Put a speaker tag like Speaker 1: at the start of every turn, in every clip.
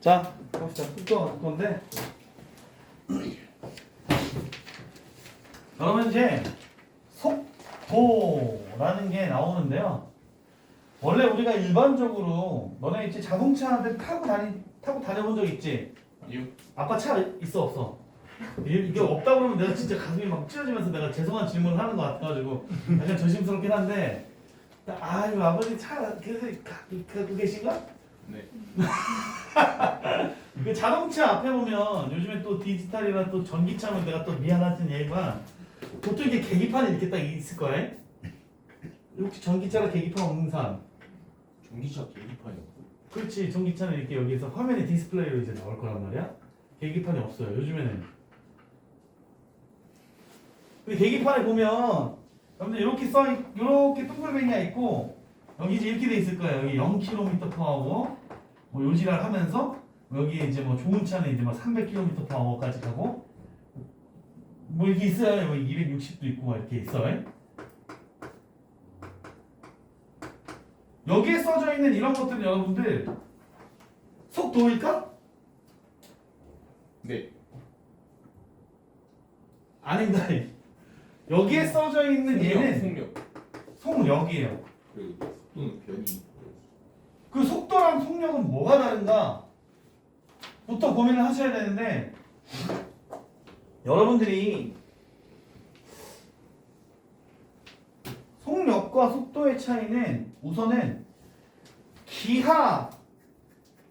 Speaker 1: 자, 봅시다. 속도가 갈 건데. 그러면 이제 속도라는 게 나오는데요. 원래 우리가 일반적으로 너네 이제 자동차한테 타고 다녀본 적 있지?
Speaker 2: 아니요.
Speaker 1: 아빠 차 있어 없어? 이게 없다 그러면 내가 진짜 가슴이 막 찢어지면서 내가 죄송한 질문을 하는 것 같아가지고 약간 조심스럽긴 한데 아유 아버지 차 계속 갖고 계신가?
Speaker 2: 네.
Speaker 1: 그 자동차 앞에 보면 요즘에 또 디지털이나 또 전기차면 내가 또 미안하진 얘기만 보통 이게 계기판이 이렇게 딱 있을 거예요. 혹시 전기차랑 계기판 없는 사람?
Speaker 2: 전기차 계기판이 없고.
Speaker 1: 그렇지. 전기차는 이렇게 여기서 화면에 디스플레이로 이제 나올 거란 말이야. 계기판이 없어요. 요즘에는. 근데 계기판에 보면 여러분들 이렇게 이렇게 동글뱅이가 있고 여기 이제 이렇게 돼 있을 거예요. 여기 0km/h 뭐 요지랄 하면서 여기에 이제 뭐 좋은 차는 이제 막 300km/h까지 가고 뭐 이렇게 있어요. 여기 260도 있고 막 이렇게 있어요. 여기에 써져 있는 이런 것들은 여러분들 속도일까?
Speaker 2: 네.
Speaker 1: 아닙니다. 여기에 써져 있는 얘는
Speaker 2: 속력.
Speaker 1: 속력이에요.
Speaker 2: 그리고 속도는 변이.
Speaker 1: 그 속도랑 속력은 뭐가 다른가? 부터 고민을 하셔야 되는데 여러분들이 속력과 속도의 차이는 우선은 기하라고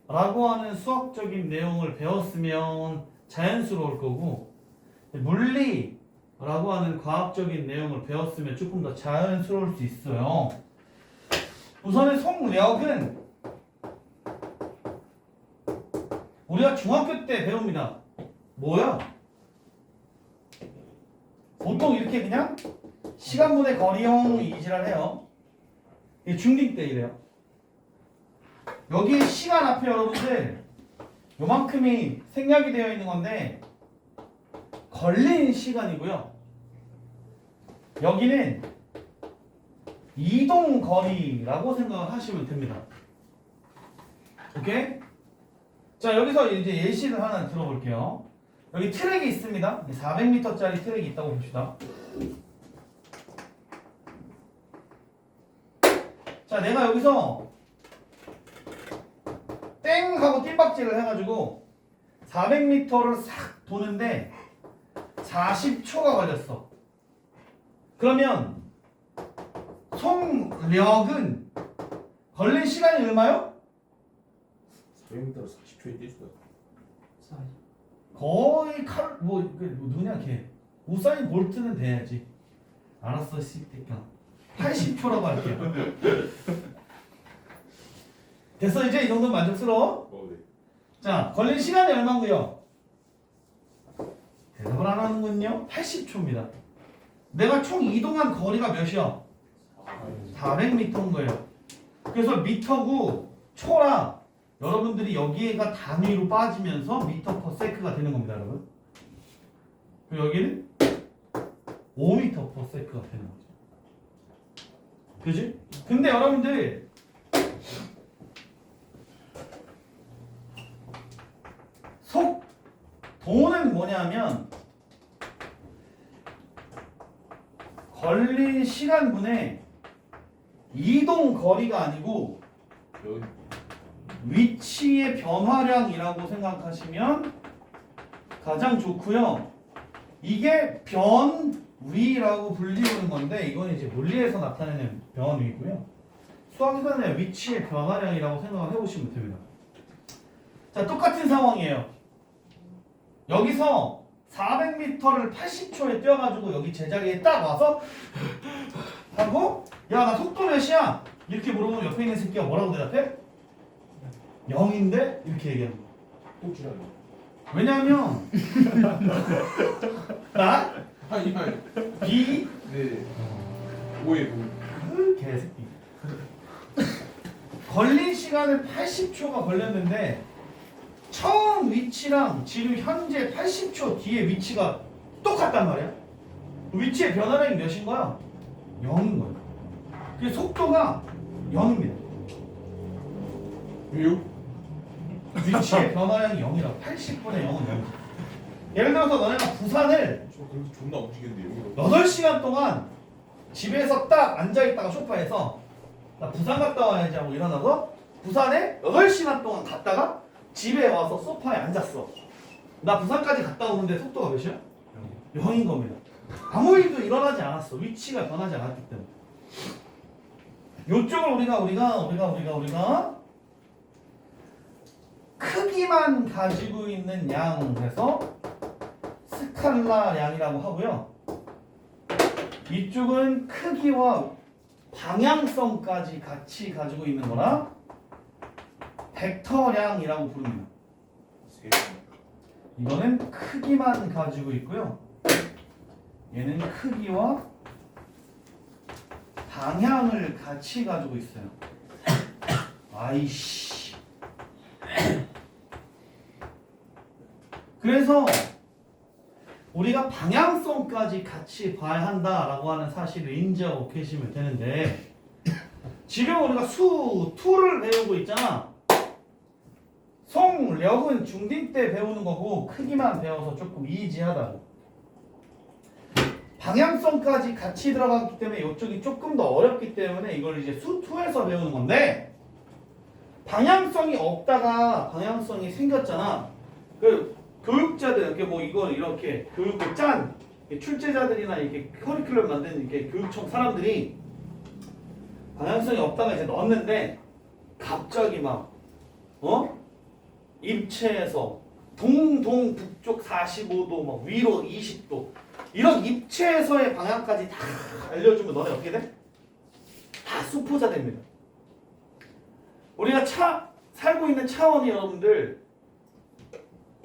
Speaker 1: 하는 수학적인 내용을 배웠으면 자연스러울 거고 물리라고 하는 과학적인 내용을 배웠으면 조금 더 자연스러울 수 있어요. 우선은 속력은 우리가 중학교 때 배웁니다. 뭐야? 보통 이렇게 그냥 시간분의 거리형 이지랄 해요. 이게 중딩 때 이래요. 여기 시간 앞에 여러분들 요만큼이 생략이 되어 있는 건데 걸린 시간이고요. 여기는 이동 거리라고 생각하시면 됩니다. 오케이? 자, 여기서 이제 예시를 하나 들어볼게요. 여기 트랙이 있습니다. 400m짜리 트랙이 있다고 봅시다. 자, 내가 여기서 땡 하고 뜀박질을 해가지고 400m를 싹 도는데 40초가 걸렸어. 그러면 속력은 걸린 시간이 얼마요?
Speaker 2: 400m로 40초에 뛸 수가.
Speaker 1: 거의 누구냐 걔 우사인 볼트는 돼야지. 알았어 씨X야 80초라고 할게요. 됐어 이제 이 정도면 만족스러워?
Speaker 2: 네.
Speaker 1: 자 걸린 시간이 얼마고요? 대답을 안 하는군요. 80초입니다. 내가 총 이동한 거리가 몇이야? 400m인 거예요. 그래서 미터고 초라 여러분들이 여기가 단위로 빠지면서 미터 퍼 세크가 되는 겁니다, 여러분. 그리고 여기는 5미터 퍼 세크가 되는 거죠. 그지? 근데 여러분들 속도는 뭐냐면 걸린 시간분의 이동 거리가 아니고 위치의 변화량이라고 생각하시면 가장 좋고요. 이게 변위라고 불리우는 건데 이건 이제 물리에서 나타내는 변위고요. 수학에서는 위치의 변화량이라고 생각을 해보시면 됩니다. 자, 똑같은 상황이에요. 여기서 400m를 80초에 뛰어가지고 여기 제자리에 딱 와서 하고 야, 나 속도 몇이야? 이렇게 물어보면 옆에 있는 새끼가 뭐라고 대답해? 0인데? 이렇게 얘기하는 거야.
Speaker 2: 똑지라니.
Speaker 1: 왜냐하면 나?
Speaker 2: 아니.
Speaker 1: B?
Speaker 2: 네. 오해 보.
Speaker 1: 개새끼 걸린 시간을 80초가 걸렸는데 처음 위치랑 지금 현재 80초 뒤에 위치가 똑같단 말이야. 위치의 변화량이 몇인 거야? 0인 거야. 그 속도가 0입니다.
Speaker 2: 왜요?
Speaker 1: 위치의 변화량이 0이라고. 80분의 0은 0. 예를 들어서 너네가 부산을
Speaker 2: 저 그래서 존나 움직이는데 여기로
Speaker 1: 8시간 동안 집에서 딱 앉아있다가 소파에서 나 부산 갔다 와야지 하고 일어나서 부산에 8시간 동안 갔다가 집에 와서 소파에 앉았어. 나 부산까지 갔다 오는데 속도가 몇이야? 0인 겁니다. 아무 일도 일어나지 않았어. 위치가 변하지 않았기 때문에. 요쪽을 우리가 크기만 가지고 있는 양 해서 스칼라 양이라고 하고요. 이쪽은 크기와 방향성까지 같이 가지고 있는 거라 벡터량이라고 부릅니다. 이거는 크기만 가지고 있고요. 얘는 크기와 방향을 같이 가지고 있어요. 아이씨. 그래서 우리가 방향성까지 같이 봐야 한다라고 하는 사실을 인지하고 계시면 되는데 지금 우리가 수 2를 배우고 있잖아. 송력은 중딩 때 배우는 거고 크기만 배워서 조금 이지하다고. 방향성까지 같이 들어갔기 때문에 이쪽이 조금 더 어렵기 때문에 이걸 이제 수 2에서 배우는 건데 방향성이 없다가 방향성이 생겼잖아. 그 교육자들 이렇게 뭐 이거 이렇게 교육을 짠 출제자들이나 이렇게 커리큘럼 만드는 이렇게 교육청 사람들이 방향성이 없다가 이제 넣었는데 갑자기 막 입체에서 동동 북쪽 45도 막 위로 20도 이런 입체에서의 방향까지 다 알려주면 너네 어떻게 돼? 다 수포자 됩니다. 우리가 살고 있는 차원이 여러분들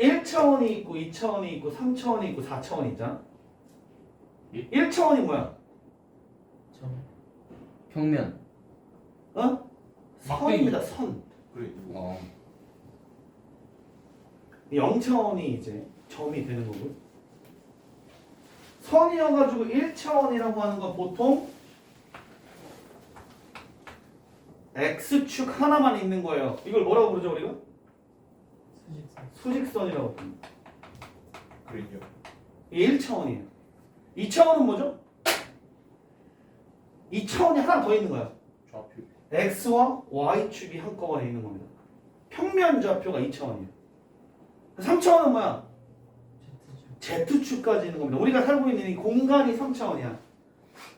Speaker 1: 1차원이 있고 2차원이 있고 3차원이 있고 4차원이 있잖아. 1차원이 뭐야?
Speaker 3: 평면.
Speaker 1: 선입니다. 선.
Speaker 2: 그래
Speaker 3: 어.
Speaker 1: 0차원이 이제 점이 되는 거고요. 선이어가지고 1차원이라고 하는 건 보통 X축 하나만 있는 거예요. 이걸 뭐라고 부르죠 우리가? 수직선이라고 부릅니다.
Speaker 2: 그래요.
Speaker 1: 이게 1차원이에요. 2차원은 뭐죠? 2차원이 하나 더 있는 거야.
Speaker 2: 좌표
Speaker 1: X와 Y축이 한꺼번에 있는 겁니다. 평면 좌표가 2차원이에요. 3차원은 뭐야? Z축까지 있는 겁니다. 우리가 살고 있는 이 공간이 3차원이야.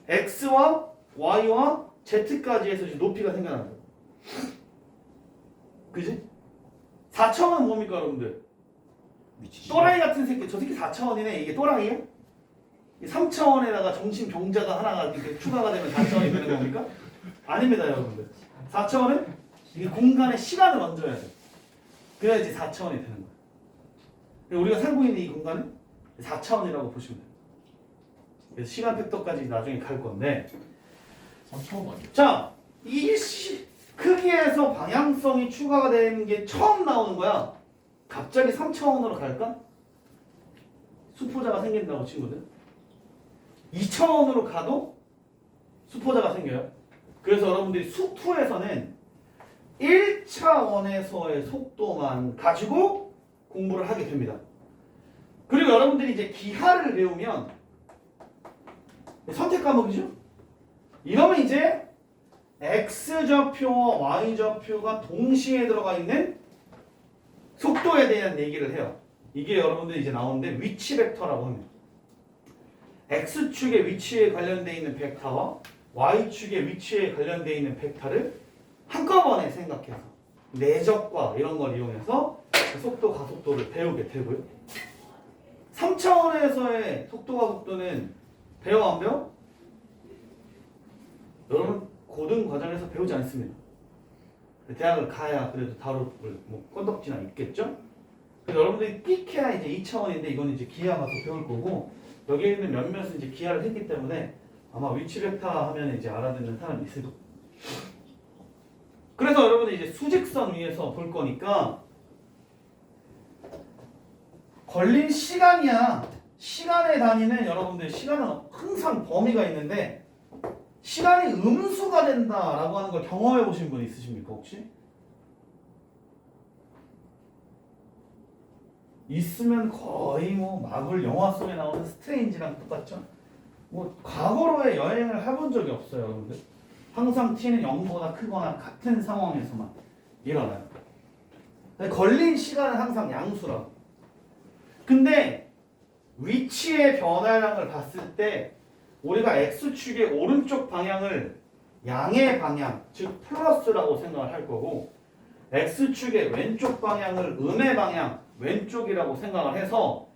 Speaker 1: X와 Y와 Z까지 해서 지금 높이가 생겨나는 거야. 그지? 4차원은 뭡니까 여러분들? 또라이 같은 새끼. 저 새끼 4차원이네. 이게 또라이야? 3차원에다가 정신병자가 하나가 이렇게 추가가 되면 4차원이 되는 겁니까? 아닙니다 여러분들. 4차원은 이게 공간에 시간을 얹어야 돼. 그래야지 4차원이 되는 거야. 우리가 살고 있는 이 공간은 4차원이라고 보시면 돼요. 그래서 시간 팩터까지 나중에 갈 건데
Speaker 2: 3차원 아니야?
Speaker 1: 자, 이 크기에서 방향성이 추가가 되는 게 처음 나오는 거야. 갑자기 3차원으로 갈까? 수포자가 생긴다고 친구들. 2차원으로 가도 수포자가 생겨요. 그래서 여러분들이 수2에서는 1차원에서의 속도만 가지고 공부를 하게 됩니다. 그리고 여러분들이 이제 기하를 배우면 선택 과목이죠? 이러면 이제 X좌표와 Y좌표가 동시에 들어가 있는 속도에 대한 얘기를 해요. 이게 여러분들이 이제 나오는데 위치 벡터라고 합니다. X축의 위치에 관련되어 있는 벡터와 Y축의 위치에 관련되어 있는 벡터를 한꺼번에 생각해서 내적과 이런 걸 이용해서 속도, 가속도를 배우게 되고요. 3차원에서의 속도, 가속도는 배워 안 배워? 여러분 고등 과정에서 배우지 않습니다. 대학을 가야 그래도 다룰 뭐 건덕지나 있겠죠? 그래서 여러분들이 삑해야 이제 2차원인데 이건 이제 기하 가서 배울 거고 여기에 있는 몇몇은 이제 기하를 했기 때문에 아마 위치 벡터 하면 이제 알아듣는 사람이 있을 거예요. 그래서 여러분들 이제 수직선 위에서 볼 거니까 걸린 시간이야. 시간의 단위는 여러분들 시간은 항상 범위가 있는데 시간이 음수가 된다라고 하는 걸 경험해 보신 분 있으십니까 혹시? 있으면 거의 뭐 마블 영화 속에 나오는 스트레인지랑 똑같죠. 뭐 과거로의 여행을 해본 적이 없어요, 여러분들. 항상 t는 0보다 크거나 같은 상황에서만 일어나요. 걸린 시간은 항상 양수라고. 근데 위치의 변화량을 봤을 때 우리가 x축의 오른쪽 방향을 양의 방향, 즉 플러스라고 생각을 할 거고 x축의 왼쪽 방향을 음의 방향, 왼쪽이라고 생각을 해서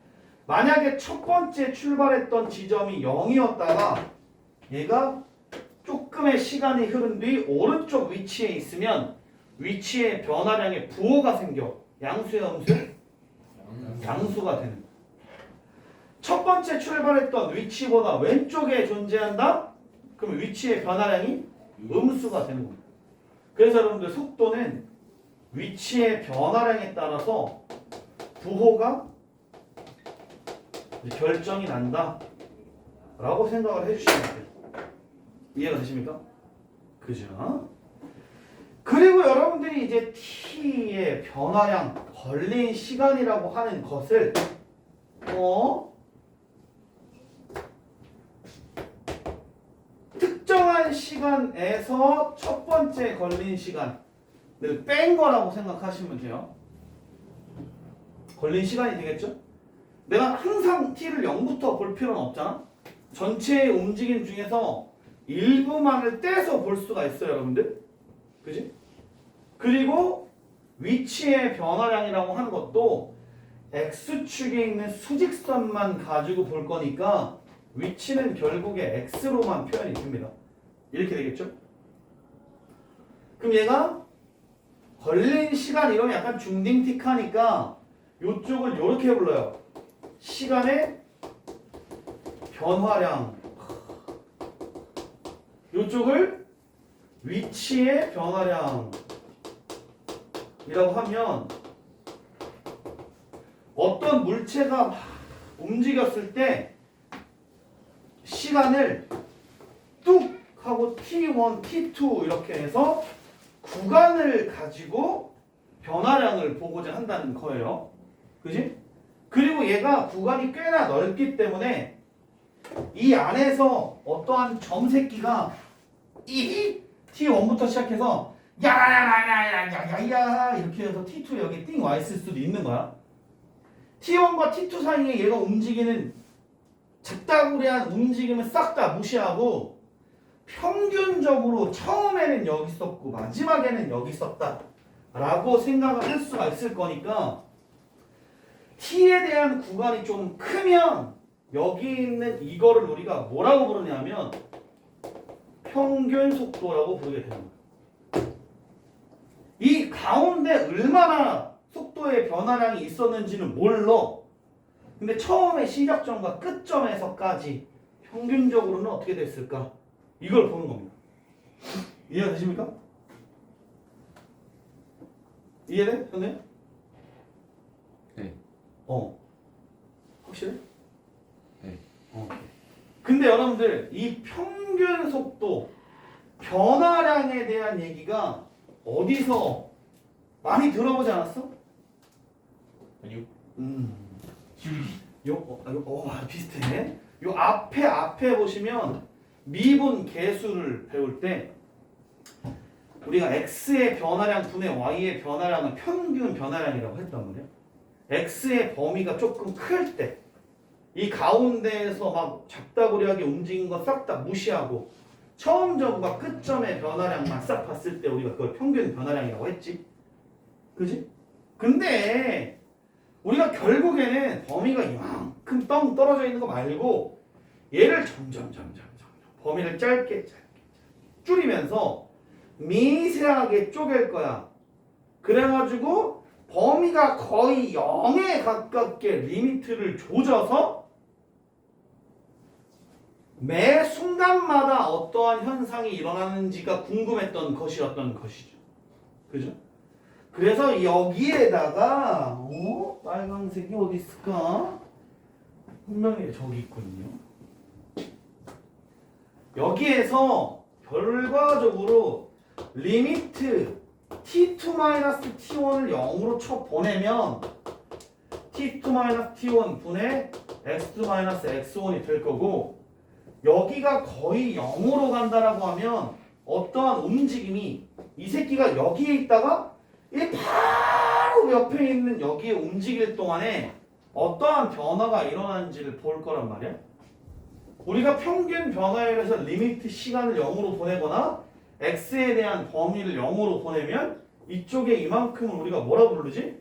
Speaker 1: 만약에 첫 번째 출발했던 지점이 0이었다가 얘가 조금의 시간이 흐른 뒤 오른쪽 위치에 있으면 위치의 변화량에 부호가 생겨. 양수야, 음수야? 양수가 되는 거야. 첫 번째 출발했던 위치보다 왼쪽에 존재한다? 그럼 위치의 변화량이 음수가 되는 겁니다. 그래서 여러분들 속도는 위치의 변화량에 따라서 부호가 결정이 난다 라고 생각을 해주시면 돼요. 이해가 되십니까? 그죠? 그리고 여러분들이 이제 t의 변화량, 걸린 시간이라고 하는 것을 특정한 시간에서 첫 번째 걸린 시간을 뺀 거라고 생각하시면 돼요. 걸린 시간이 되겠죠? 내가 항상 t를 0부터 볼 필요는 없잖아. 전체의 움직임 중에서 일부만을 떼서 볼 수가 있어요, 여러분들. 그지? 그리고 위치의 변화량이라고 하는 것도 x축에 있는 수직선만 가지고 볼 거니까 위치는 결국에 x로만 표현이 됩니다. 이렇게 되겠죠? 그럼 얘가 걸린 시간 이러면 약간 중딩틱하니까 이쪽을 이렇게 불러요. 시간의 변화량. 이쪽을 위치의 변화량이라고 하면 어떤 물체가 막 움직였을 때 시간을 뚝 하고 t1, t2 이렇게 해서 구간을 가지고 변화량을 보고자 한다는 거예요. 그지? 그리고 얘가 구간이 꽤나 넓기 때문에 이 안에서 어떠한 점 새끼가 이 t1부터 시작해서 야야야야야야야 이렇게 해서 t2 여기 띵 와 있을 수도 있는 거야. t1과 t2 사이에 얘가 움직이는 작다구리한 움직임을 싹 다 무시하고 평균적으로 처음에는 여기 있었고 마지막에는 여기 있었다 라고 생각을 할 수가 있을 거니까 t에 대한 구간이 좀 크면 여기 있는 이거를 우리가 뭐라고 부르냐면 평균 속도라고 부르게 되는 거예요. 이 가운데 얼마나 속도의 변화량이 있었는지는 몰라. 근데 처음에 시작점과 끝점에서까지 평균적으로는 어떻게 됐을까? 이걸 보는 겁니다. 이해가 되십니까? 이해돼? 선생님?
Speaker 2: 네.
Speaker 1: 확실해?
Speaker 2: 네.
Speaker 1: 근데 여러분들 이 평균 속도 변화량에 대한 얘기가 어디서 많이 들어보지 않았어?
Speaker 2: 아니요.
Speaker 1: 비슷해. 요 앞에 보시면 미분 계수를 배울 때 우리가 x의 변화량 분의 y의 변화량을 평균 변화량이라고 했단 말이야. x의 범위가 조금 클 때 이 가운데에서 막 작다구리하게 움직인 거 싹 다 무시하고 처음 점과 끝점의 변화량만 싹 봤을 때 우리가 그걸 평균 변화량이라고 했지. 그지? 근데 우리가 결국에는 범위가 이만큼 뻥 떨어져 있는 거 말고 얘를 점점 범위를 짧게 줄이면서 미세하게 쪼갤 거야. 그래가지고 범위가 거의 0에 가깝게 리미트를 조져서 매 순간마다 어떠한 현상이 일어나는지가 궁금했던 것이었던 것이죠. 그죠? 그래서 여기에다가 빨강색이 어디 있을까? 분명히 저기 있거든요. 여기에서 결과적으로 리미트 t2-t1을 0으로 쳐 보내면 t2-t1 분의 x2-x1이 될 거고 여기가 거의 0으로 간다라고 하면 어떠한 움직임이 이 새끼가 여기에 있다가 이 바로 옆에 있는 여기에 움직일 동안에 어떠한 변화가 일어나는지를 볼 거란 말이야. 우리가 평균 변화율에서 리미트 시간을 0으로 보내거나 x에 대한 범위를 0으로 보내면 이쪽에 이만큼을 우리가 뭐라고 부르지?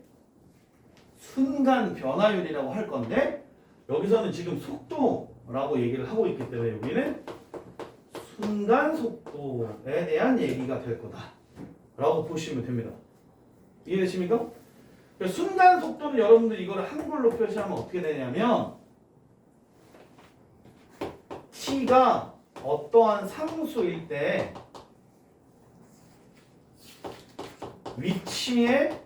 Speaker 1: 순간 변화율이라고 할 건데 여기서는 지금 속도라고 얘기를 하고 있기 때문에 여기는 순간 속도에 대한 얘기가 될 거다 라고 보시면 됩니다. 이해되십니까? 순간 속도는 여러분들 이거를 한글로 표시하면 어떻게 되냐면 t가 어떠한 상수일 때 위치의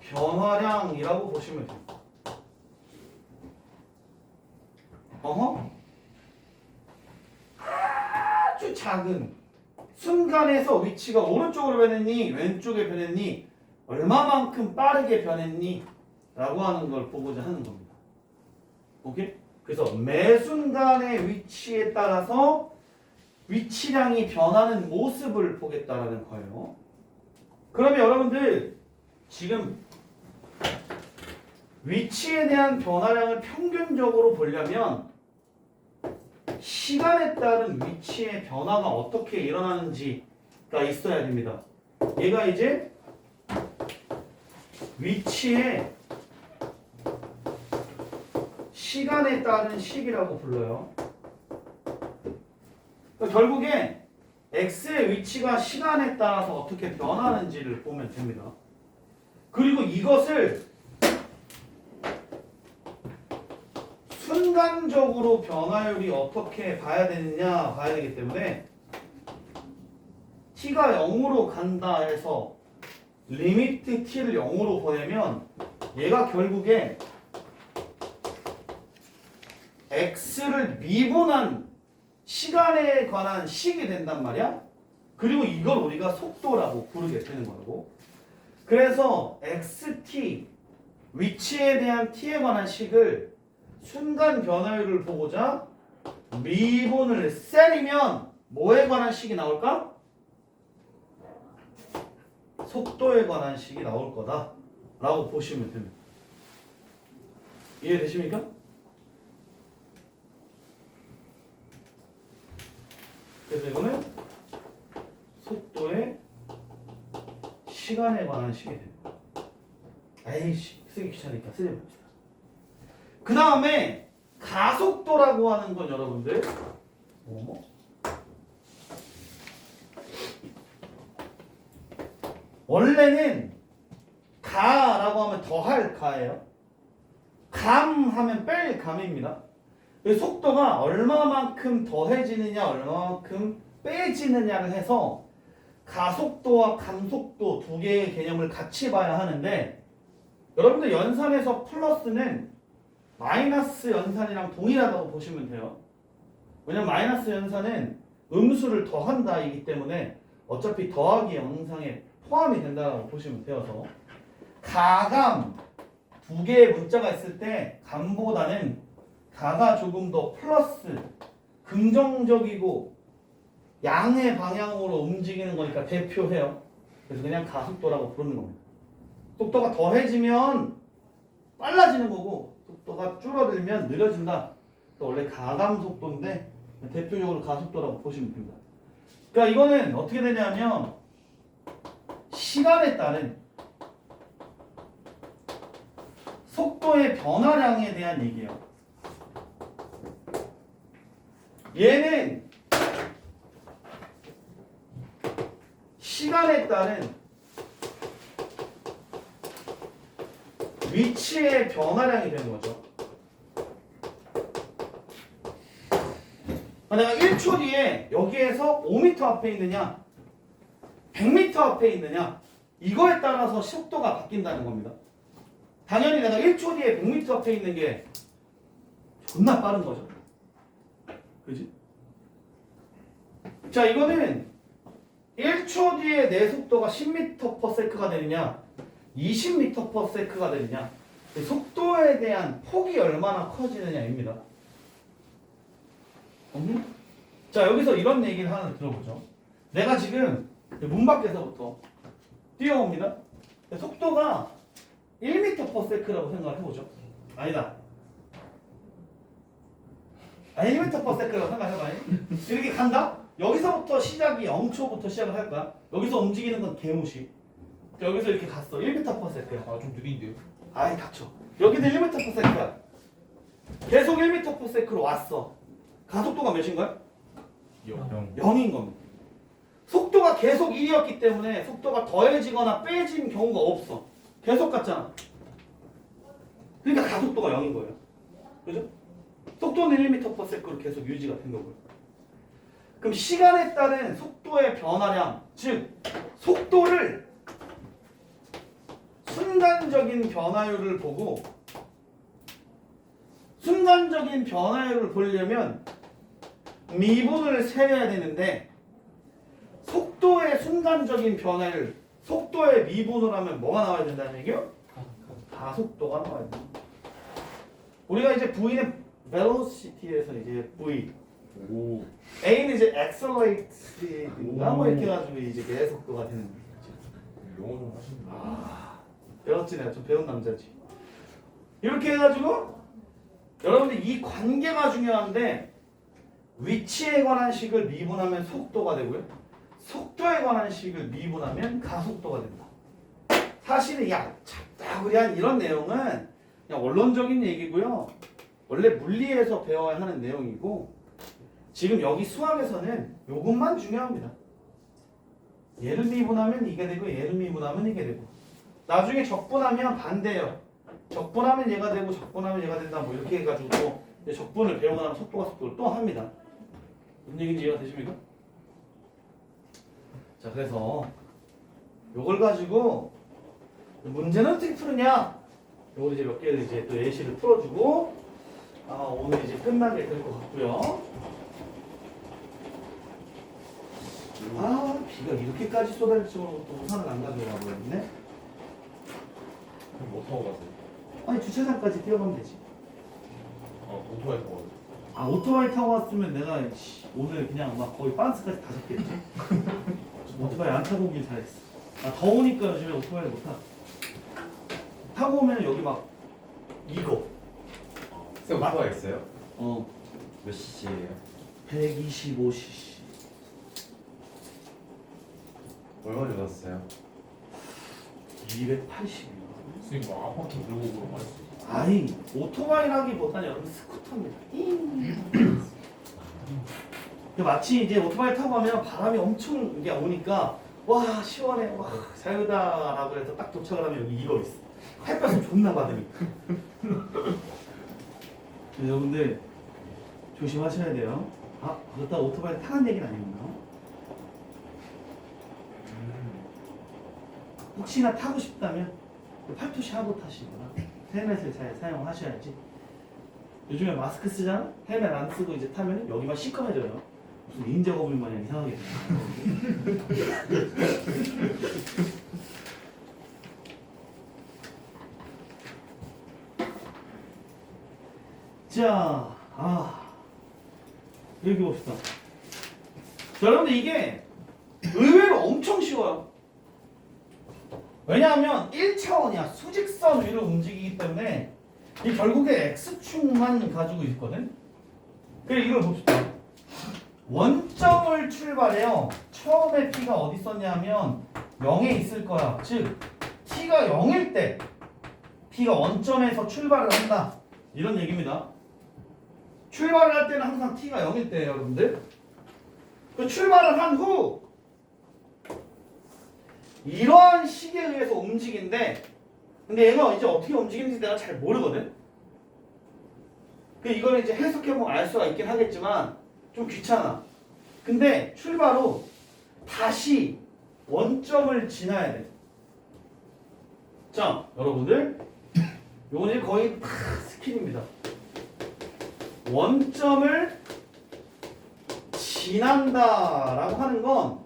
Speaker 1: 변화량이라고 보시면 됩니다. 아주 작은 순간에서 위치가 오른쪽으로 변했니 왼쪽에 변했니 얼마만큼 빠르게 변했니 라고 하는 걸 보고자 하는 겁니다. 오케이? 그래서 매 순간의 위치에 따라서 위치량이 변하는 모습을 보겠다라는 거예요. 그러면 여러분들 지금 위치에 대한 변화량을 평균적으로 보려면 시간에 따른 위치의 변화가 어떻게 일어나는지가 있어야 됩니다. 얘가 이제 위치의 시간에 따른 식이라고 불러요. 그러니까 결국에 x의 위치가 시간에 따라서 어떻게 변하는지를 보면 됩니다. 그리고 이것을 순간적으로 변화율이 어떻게 봐야 되느냐 봐야 되기 때문에 t가 0으로 간다 해서 리미트 t를 0으로 보내면 얘가 결국에 x를 미분한 시간에 관한 식이 된단 말이야. 그리고 이걸 우리가 속도라고 부르게 되는 거고. 그래서 xt 위치에 대한 t에 관한 식을 순간 변화율을 보고자 미분을 셀이면 뭐에 관한 식이 나올까? 속도에 관한 식이 나올 거다 라고 보시면 됩니다. 이해되십니까? 그래서 이거는 속도의 시간에 관한 식이 됩니다. 에이씨 쓰기 귀찮으니까 쓰지 맙시다. 그 다음에 가속도라고 하는 건 여러분들 원래는 가라고 하면 더할 가예요. 감 하면 뺄 감입니다. 속도가 얼마만큼 더해지느냐 얼마만큼 빼지느냐를 해서 가속도와 감속도 두 개의 개념을 같이 봐야 하는데 여러분들 연산에서 플러스는 마이너스 연산이랑 동일하다고 보시면 돼요. 왜냐면 마이너스 연산은 음수를 더한다이기 때문에 어차피 더하기 영상에 포함이 된다고 보시면 되어서 가감 두 개의 문자가 있을 때 감보다는 가가 조금 더 플러스 긍정적이고 양의 방향으로 움직이는 거니까 대표해요. 그래서 그냥 가속도라고 부르는 겁니다. 속도가 더해지면 빨라지는 거고 속도가 줄어들면 느려진다. 원래 가감 속도인데 대표적으로 가속도라고 보시면 됩니다. 그러니까 이거는 어떻게 되냐면 시간에 따른 속도의 변화량에 대한 얘기예요. 얘는 시간에 따른 위치의 변화량이 되는 거죠. 내가 1초 뒤에 여기에서 5m 앞에 있느냐 100m 앞에 있느냐 이거에 따라서 속도가 바뀐다는 겁니다. 당연히 내가 1초 뒤에 100m 앞에 있는 게 존나 빠른 거죠. 그지? 자, 이거는 1초 뒤에 내 속도가 10m/s가 되느냐 20m/s가 되느냐 속도에 대한 폭이 얼마나 커지느냐입니다. 자, 여기서 이런 얘기를 하나 들어보죠. 내가 지금 문 밖에서부터 뛰어옵니다. 속도가 1m/s라고 생각을 해보죠. 아니다. 1m/s라고 생각해봐요. 이렇게 간다? 여기서부터 시작이 0초부터 시작을 할 거야. 여기서 움직이는 건 개무시. 여기서 이렇게 갔어. 1m/s야.
Speaker 2: 아, 좀 느린데요?
Speaker 1: 아이 닥쳐. 여기도 1m/s야. 계속 1m/s로 왔어. 가속도가 몇인가요?
Speaker 2: 0.
Speaker 1: 0인 겁니다. 속도가 계속 1이었기 때문에 속도가 더해지거나 빼진 경우가 없어. 계속 갔잖아. 그러니까 가속도가 0인 거예요. 그죠? 속도는 1m/s로 계속 유지가 된 거고요. 그럼 시간에 따른 속도의 변화량, 즉 속도를 순간적인 변화율을 보고 순간적인 변화율을 보려면 미분을 세려야 되는데 속도의 순간적인 변화율, 속도의 미분을 하면 뭐가 나와야 된다는 얘기요? 가속도가 나와야 된다. 우리가 이제 V는 velocity에서 이제 V,
Speaker 2: 오.
Speaker 1: A는 이제 accelerate인가 뭐 이렇게 해가지고 이제 계속도가 되는 거죠.
Speaker 2: 영어 좀 하시는 거.
Speaker 1: 배웠지, 내가 좀 배운 남자지. 이렇게 해가지고 여러분들 이 관계가 중요한데 위치에 관한 식을 미분하면 속도가 되고요. 속도에 관한 식을 미분하면 가속도가 된다. 사실은 잡다구리한 이런 내용은 그냥 원론적인 얘기고요. 원래 물리에서 배워야 하는 내용이고 지금 여기 수학에서는 이것만 중요합니다. 얘를 미분하면 이게 되고 얘를 미분하면 이게 되고 나중에 적분하면 반대예요. 적분하면 얘가 되고 적분하면 얘가 된다 뭐 이렇게 해가지고 또 이제 적분을 배우고 나면 속도가 속도를 또 합니다. 무슨 얘기인지 이해가 되십니까? 자, 그래서 요걸 가지고 문제는 어떻게 푸느냐? 요걸 이제 몇 개를 이제 또 예시를 풀어주고 오늘 이제 끝나게 될 것 같고요. 비가 이렇게까지 쏟아질 정도로 또 우산을 안 가져가 버렸네.
Speaker 2: 그럼 뭐 타고 가세요?
Speaker 1: 아니 주차장까지 뛰어가면 되지.
Speaker 2: 오토바이 타고 가세요?
Speaker 1: 오토바이 타고 왔으면 내가 오늘 그냥 막 거의 빤스까지 다 잡겠지. 오토바이 안 타고 오길 잘했어. 더우니까 요즘에 오토바이 못 타. 타고 오면 여기 막 이거
Speaker 2: 쌤 오토바이 있어요?
Speaker 3: 몇 cc예요?
Speaker 1: 125cc.
Speaker 3: 얼마 주셨어요?
Speaker 1: 280이요.
Speaker 2: 선생님 뭐 앞바퀴 물고 그런 거 했어요?
Speaker 1: 아이 오토바이라기보다는 여러분 스쿠터입니다. 마치 이제 오토바이 타고 가면 바람이 엄청 이게 오니까 와 시원해 와 자유다라고 해서 딱 도착을 하면 여기 이거 있어. 햇볕을 존나 받으니까. 여러분들 조심하셔야 돼요. 그렇다고 오토바이 타는 얘기는 아닙니다. 혹시나 타고 싶다면 팔토시 하고 타시거나 헬멧을 잘 사용하셔야지. 요즘에 마스크 쓰잖아? 헬멧 안 쓰고 이제 타면 여기만 시커매져요. 무슨 닌자 거북이 마냥 이상하게 돼요. 자, 여기 봅시다. 자, 여러분들 이게 의외로 엄청 쉬워요. 왜냐하면 1차원이야. 수직선 위로 움직이기 때문에 이 결국에 X축만 가지고 있거든. 그래 이걸 봅시다. 원점을 출발해요. 처음에 P가 어디 있었냐면 0에 있을 거야. 즉 T가 0일 때 P가 원점에서 출발을 한다. 이런 얘기입니다. 출발을 할 때는 항상 T가 0일 때예요, 여러분들. 그 출발을 한 후 이러한 식에 의해서 움직인데 근데 얘가 이제 어떻게 움직이는지 내가 잘 모르거든. 그 이거는 이제 해석해보면 알 수가 있긴 하겠지만 좀 귀찮아. 근데 출발 후 다시 원점을 지나야 돼. 자, 여러분들 요건 이제 거의 다 스킬입니다. 원점을 지난다라고 하는 건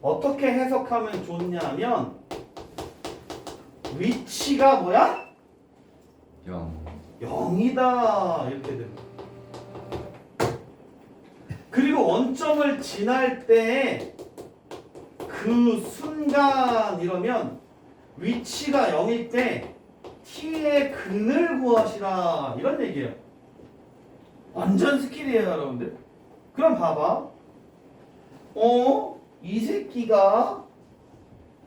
Speaker 1: 어떻게 해석하면 좋냐면 위치가 뭐야?
Speaker 3: 0.
Speaker 1: 0이다 이렇게 됩니다. 그리고 원점을 지날 때 그 순간 이러면 위치가 0일 때 t의 근을 구하시라 이런 얘기예요. 완전 스킬이에요 여러분들. 그럼 봐봐. 이 새끼가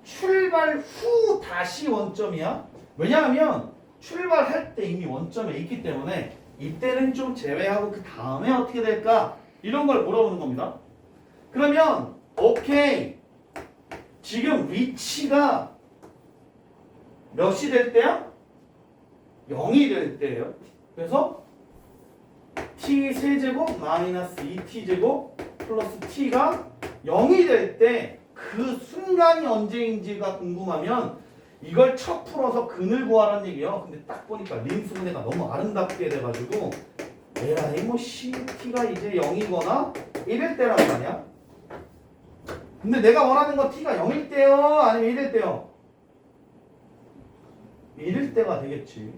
Speaker 1: 출발 후 다시 원점이야? 왜냐하면 출발할 때 이미 원점에 있기 때문에 이때는 좀 제외하고 그 다음에 어떻게 될까? 이런 걸 물어보는 겁니다. 그러면 오케이. 지금 위치가 몇이 될 때야? 0이 될 때예요. 그래서 t 세제곱 마이너스 2t제곱 플러스 t가 0이 될 때 그 순간이 언제인지가 궁금하면 이걸 쳐 풀어서 근을 구하라는 얘기예요. 근데 딱 보니까 림수분해가 너무 아름답게 돼가지고 에라이 뭐 t가 이제 0이거나 1일 때란 말이야. 근데 내가 원하는 건 t가 0일 때요? 아니면 1일 때요? 1일 때가 되겠지.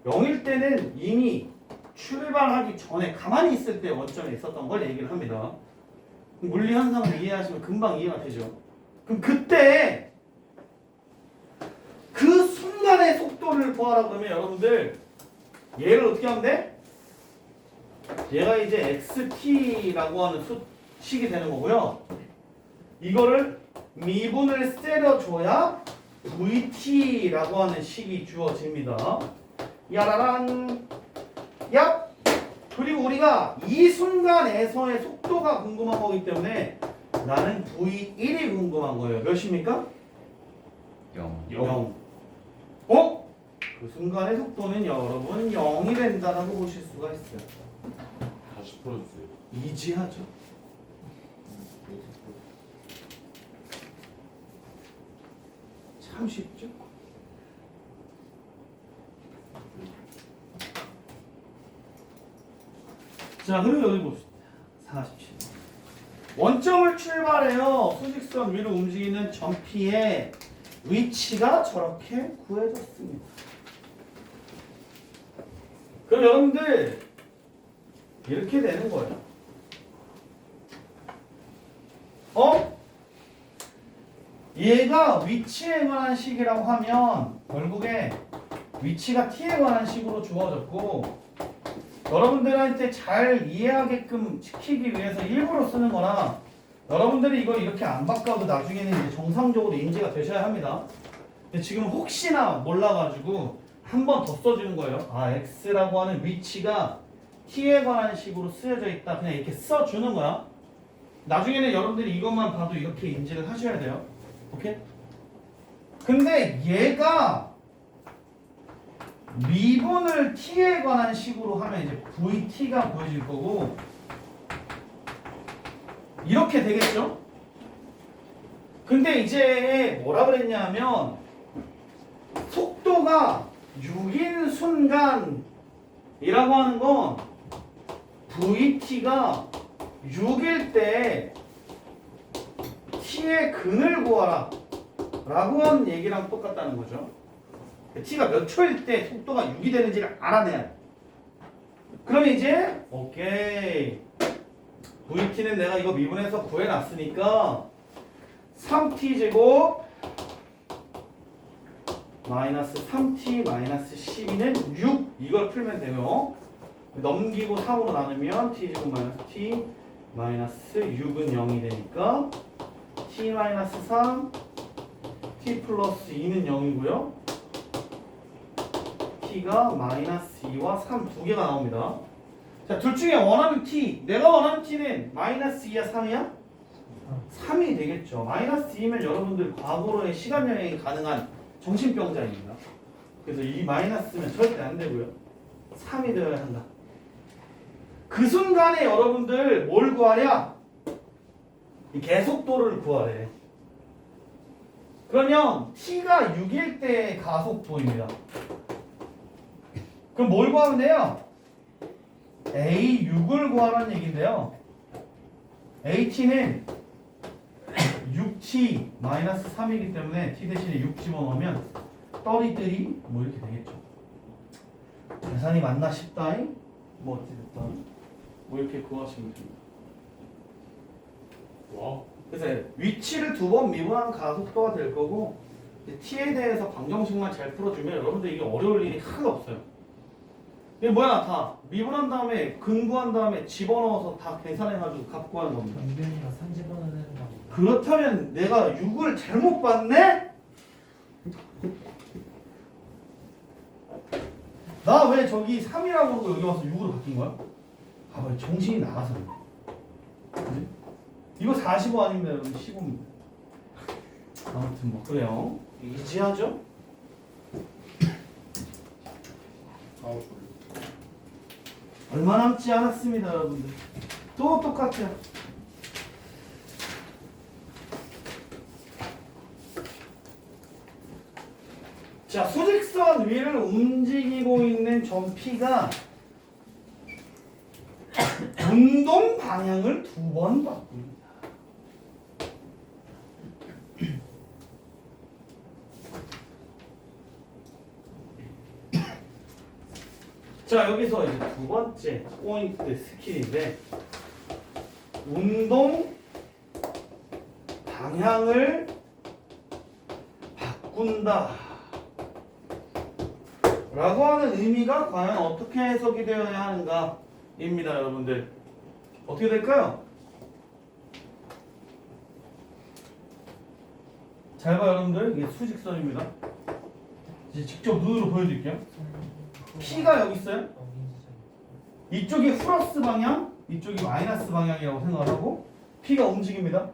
Speaker 1: 0일 때는 이미 출발하기 전에 가만히 있을 때 원점에 있었던 걸 얘기를 합니다. 물리 현상을 이해하시면 금방 이해가 되죠. 그럼 그때 그 순간의 속도를 구하라 그러면 여러분들 얘를 어떻게 하면 돼? 얘가 이제 xt라고 하는 식이 되는 거고요. 이거를 미분을 때려줘야 vt라고 하는 식이 주어집니다. 야라란 얍! 그리고 우리가 이 순간에서의 속도가 궁금한 거기 때문에 나는 v1이 궁금한 거예요. 몇입니까?
Speaker 3: 0.
Speaker 1: 0. 그 순간의 속도는 여러분 0이 된다라고 보실 수가 있어요.
Speaker 2: 다시 풀어주세요.
Speaker 1: 이지하죠. 참 쉽죠? 자, 그리고 여기 봅시다. 47. 원점을 출발해요. 수직선 위로 움직이는 점 P의 위치가 저렇게 구해졌습니다. 그럼 여러분들 이렇게 되는 거예요. 얘가 위치에 관한 식이라고 하면 결국에 위치가 t에 관한 식으로 주어졌고 여러분들한테 잘 이해하게끔 시키기 위해서 일부러 쓰는 거나 여러분들이 이걸 이렇게 안 바꿔도 나중에는 이제 정상적으로 인지가 되셔야 합니다. 근데 지금 혹시나 몰라가지고 한 번 더 써주는 거예요. 아, x라고 하는 위치가 t에 관한 식으로 쓰여져 있다. 그냥 이렇게 써주는 거야. 나중에는 여러분들이 이것만 봐도 이렇게 인지를 하셔야 돼요. 오케이? 근데 얘가 미분을 t에 관한 식으로 하면 이제 vt가 보여질 거고 이렇게 되겠죠? 근데 이제 뭐라 그랬냐면 속도가 6인 순간이라고 하는 건 vt가 6일 때 t의 근을 구하라 라고 하는 얘기랑 똑같다는 거죠. t가 몇 초일 때 속도가 6이 되는지를 알아내야 돼. 그럼 이제 오케이 vt는 내가 이거 미분해서 구해놨으니까 3t제곱 마이너스 3t 마이너스 12는 6 이걸 풀면 되고요. 넘기고 3으로 나누면 t제곱 마이너스 t 마이너스 6은 0이 되니까 t 마이너스 3 t 플러스 2는 0이고요. t가 마이너스 2와 3 두 개가 나옵니다. 자, 둘 중에 원하는 t, 내가 원하는 t는 마이너스 2야 3이야? 3이 되겠죠. 마이너스 2면 여러분들 과거로의 시간 여행이 가능한 정신병자입니다. 그래서 이 마이너스면 절대 안 되고요. 3이 되어야 한다. 그 순간에 여러분들 뭘 구하랴? 이 계속도를 구하래. 그러면 t가 6일 때의 가속도입니다. 그럼 뭘 구하면 돼요? A6을 구하라는 얘기인데요. AT는 6t 마이너스 3이기 때문에 t 대신에 6 집어넣으면 33 뭐 이렇게 되겠죠. 계산이 맞나 싶다잉? 뭐 어찌됐든 뭐 이렇게 구하시면 됩니다.
Speaker 2: 와.
Speaker 1: 그래서 위치를 두 번 미분하는 가속도가 될 거고 이제 t에 대해서 방정식만 잘 풀어주면 여러분들 이게 어려울 일이 하나도 없어요. 이게 뭐야 다 미분한 다음에 근구한 다음에 집어넣어서 다 계산해가지고 값 구하는 겁니다.
Speaker 4: 변변이가 30원을 내는다고.
Speaker 1: 그렇다면 내가 6을 잘못 봤네? 나 왜 저기 3이라고 하고 여기 와서 6으로 바뀐 거야? 아, 왜 정신이 나가서 그래. 그지? 이거 45 아닙니다, 여러분. 15입니다. 아무튼 뭐 그래요. 이지하죠?
Speaker 2: 아우
Speaker 1: 얼마 남지 않았습니다, 여러분들. 또 똑같아요. 자, 수직선 위를 움직이고 있는 점 P가 운동 방향을 두 번 바꿉니다. 자, 여기서 이제 두 번째 포인트 스킬인데 운동 방향을 바꾼다 라고 하는 의미가 과연 어떻게 해석이 되어야 하는가 입니다. 여러분들 어떻게 될까요? 잘 봐요 여러분들. 이게 수직선입니다. 이제 직접 눈으로 보여드릴게요. P가 여기 있어요. 이쪽이 플러스 방향, 이쪽이 마이너스 방향이라고 생각을 하고 P가 움직입니다.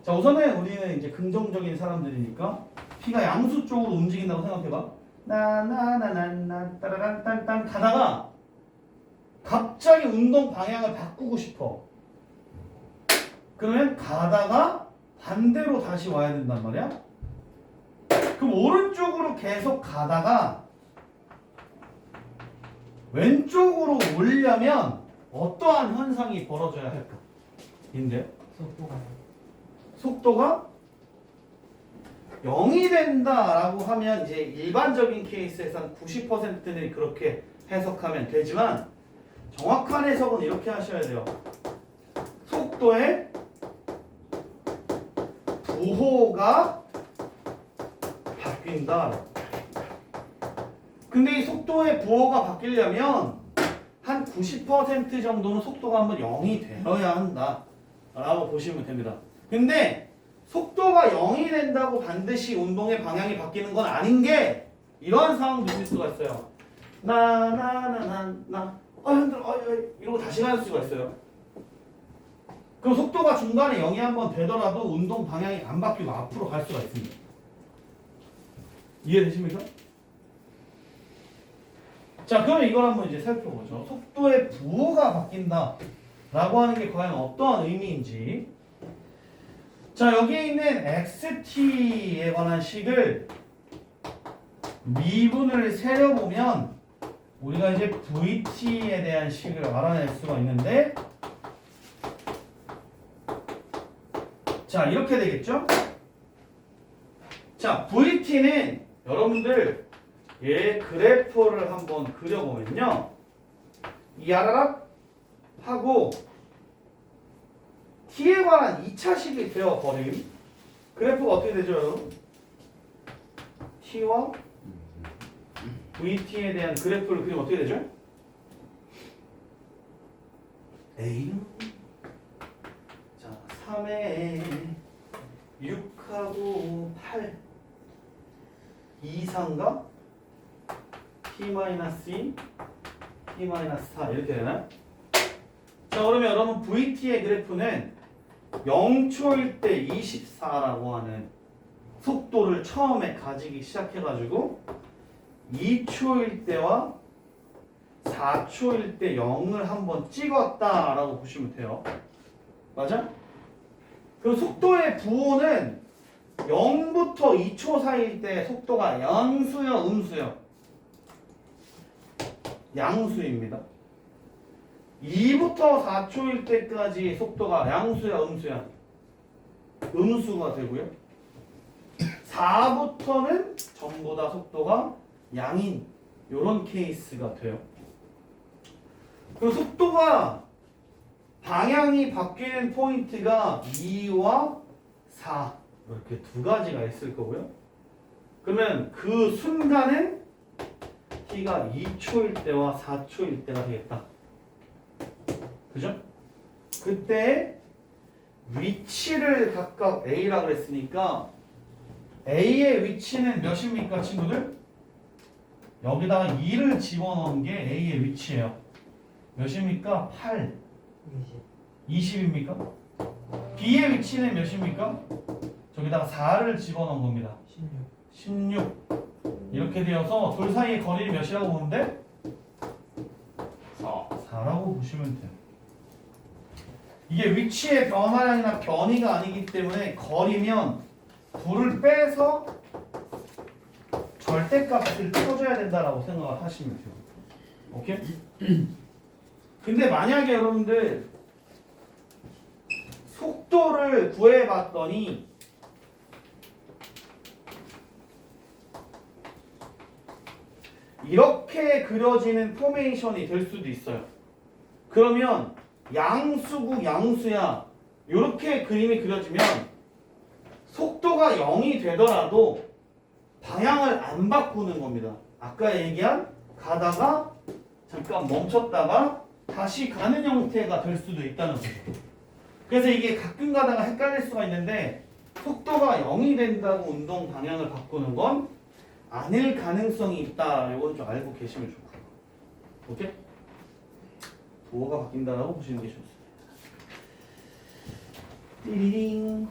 Speaker 1: 자, 우선은 우리는 이제 긍정적인 사람들이니까 P가 양수 쪽으로 움직인다고 생각해봐. 나나나나나 따라란딴딴 가다가 갑자기 운동 방향을 바꾸고 싶어. 그러면 가다가 반대로 다시 와야 된단 말이야. 그럼 오른쪽으로 계속 가다가 왼쪽으로 오려면 어떠한 현상이 벌어져야 할까? 인데 속도가 0이 된다라고 하면 이제 일반적인 케이스에서 한 90%는 그렇게 해석하면 되지만 정확한 해석은 이렇게 하셔야 돼요. 속도의 부호가 바뀐다. 근데 이 속도의 부호가 바뀌려면 한 90% 정도는 속도가 한번 0이 되어야 한다 라고 보시면 됩니다. 근데 속도가 0이 된다고 반드시 운동의 방향이 바뀌는 건 아닌 게 이러한 상황도 있을 수가 있어요. 나나나나나 힘들어 이러고 다시 갈 수가 있어요. 그럼 속도가 중간에 0이 한번 되더라도 운동 방향이 안 바뀌고 앞으로 갈 수가 있습니다. 이해되십니까? 자, 그러면 이걸 한번 이제 살펴보죠. 속도의 부호가 바뀐다 라고 하는 게 과연 어떠한 의미인지. 자, 여기에 있는 XT에 관한 식을 미분을 세려보면 우리가 이제 VT에 대한 식을 알아낼 수가 있는데 자, 이렇게 되겠죠? 자, VT는 여러분들 얘 그래프를 한번 그려보면요. 야라락 하고 t에 관한 2차식이 되어버림. 그래프가 어떻게 되죠, 여러분? t와 vt에 대한 그래프를 그리면 어떻게 되죠? A는 자 3에 6하고 8 이상과 P-2, P-4 이렇게 되나요? 자, 그러면 여러분 VT의 그래프는 0초일 때 24라고 하는 속도를 처음에 가지기 시작해가지고 2초일 때와 4초일 때 0을 한번 찍었다라고 보시면 돼요. 맞아? 그럼 속도의 부호는 0부터 2초 사이일 때 속도가 양수요, 음수요? 양수입니다. 2부터 4초일 때까지 속도가 양수야, 음수야? 음수가 되고요. 4부터는 전부 다 속도가 양인 이런 케이스가 돼요. 그 속도가 방향이 바뀌는 포인트가 2와 4 이렇게 두 가지가 있을 거고요. 그러면 그 순간은 t가 2초일 때와 4초일 때가 되겠다. 그죠? 그때 위치를 각각 A라고 했으니까 A의 위치는 몇입니까, 친구들? 여기다가 2를 집어넣은 게 A의 위치예요. 몇입니까? 8. 20입니까? B의 위치는 몇입니까? 저기다가 4를 집어넣은 겁니다. 16. 이렇게 되어서 둘 사이의 거리를 몇이라고 보면 돼? 4라고 보시면 돼요. 이게 위치의 변화량이나 변이가 아니기 때문에 거리면 둘을 빼서 절대값을 쳐줘야 된다라고 생각을 하시면 돼요. 오케이? 근데 만약에 여러분들 속도를 구해봤더니 이렇게 그려지는 포메이션이 될 수도 있어요. 그러면 양수고 양수야 이렇게 그림이 그려지면 속도가 0이 되더라도 방향을 안 바꾸는 겁니다. 아까 얘기한 가다가 잠깐 멈췄다가 다시 가는 형태가 될 수도 있다는 거죠. 그래서 이게 가끔 가다가 헷갈릴 수가 있는데 속도가 0이 된다고 운동 방향을 바꾸는 건 아닐 가능성이 있다. 이건 좀 알고 계시면 좋고요. 오케이? 도어가 바뀐다라고 보시는 게 좋습니다. 띠리링.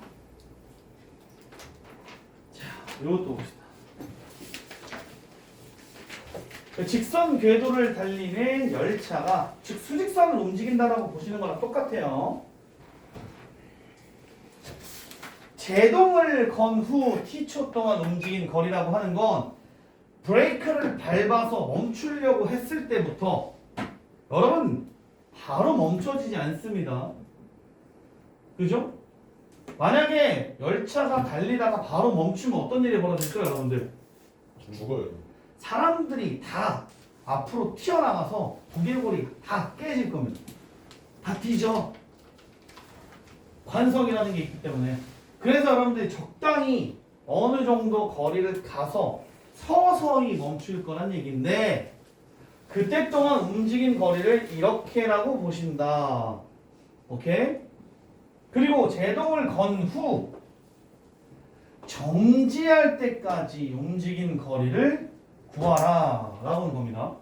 Speaker 1: 자, 이것도 봅시다. 직선 궤도를 달리는 열차가 즉 수직선을 움직인다라고 보시는 거랑 똑같아요. 제동을 건 후 t초 동안 움직인 거리라고 하는 건 브레이크를 밟아서 멈추려고 했을 때부터 여러분 바로 멈춰지지 않습니다. 그죠? 만약에 열차가 달리다가 바로 멈추면 어떤 일이 벌어질까요, 여러분들?
Speaker 2: 죽어요.
Speaker 1: 사람들이 다 앞으로 튀어나가서 두개골이 다 깨질 겁니다. 다 뒤져. 관성이라는 게 있기 때문에. 그래서 여러분들이 적당히 어느 정도 거리를 가서 서서히 멈출 거란 얘기인데 그때 동안 움직인 거리를 이렇게라고 보신다. 오케이? 그리고 제동을 건 후 정지할 때까지 움직인 거리를 구하라 라고 하는 겁니다.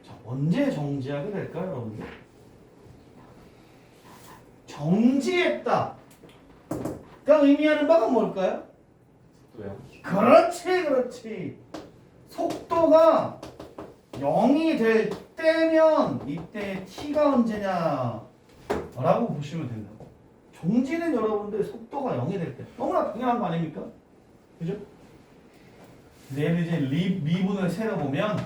Speaker 1: 자, 언제 정지하게 될까요, 여러분들? 정지했다 가 의미하는 바가 뭘까요?
Speaker 3: 속도요?
Speaker 1: 그렇지. 속도가 0이 될 때면 이때 t가 언제냐 라고 보시면 된다고. 정지는 여러분들 속도가 0이 될 때 너무나 당연한 거 아닙니까? 그죠? 얘를 이제 미분을 세려보면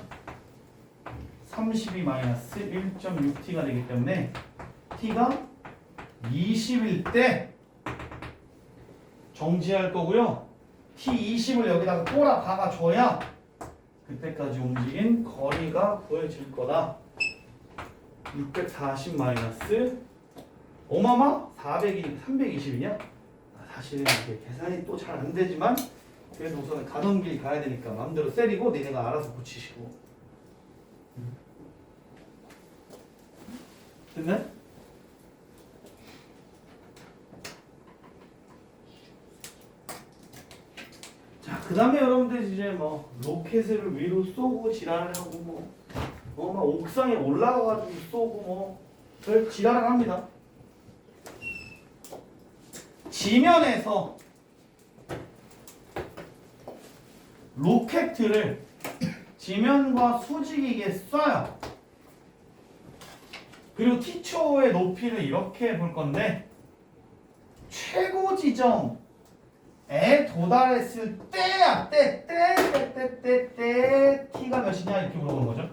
Speaker 1: 32-1.6t가 되기 때문에 t가 20일 때 정지할 거고요. t20을 여기다가 꼬라 박아줘야 그때까지 움직인 거리가 보여질 거다. 640 마이너스 어마마 400이니까 320이냐? 사실은 이게 계산이 또 잘 안 되지만 그래서 우선 가던 길 가야 되니까 마음대로 세리고 니네가 알아서 붙이시고. 됐나요? 자, 그 다음에 여러분들 이제 뭐 로켓을 위로 쏘고 지랄을 하고 막 옥상에 올라가가지고 쏘고 뭐 별 지랄을 합니다. 지면에서 로켓을 지면과 수직이게 쏴요. 그리고 t초의 높이를 이렇게 볼 건데 최고 지점에 도달했을 때야 때 t가 몇이냐 이렇게 물어보는 거죠.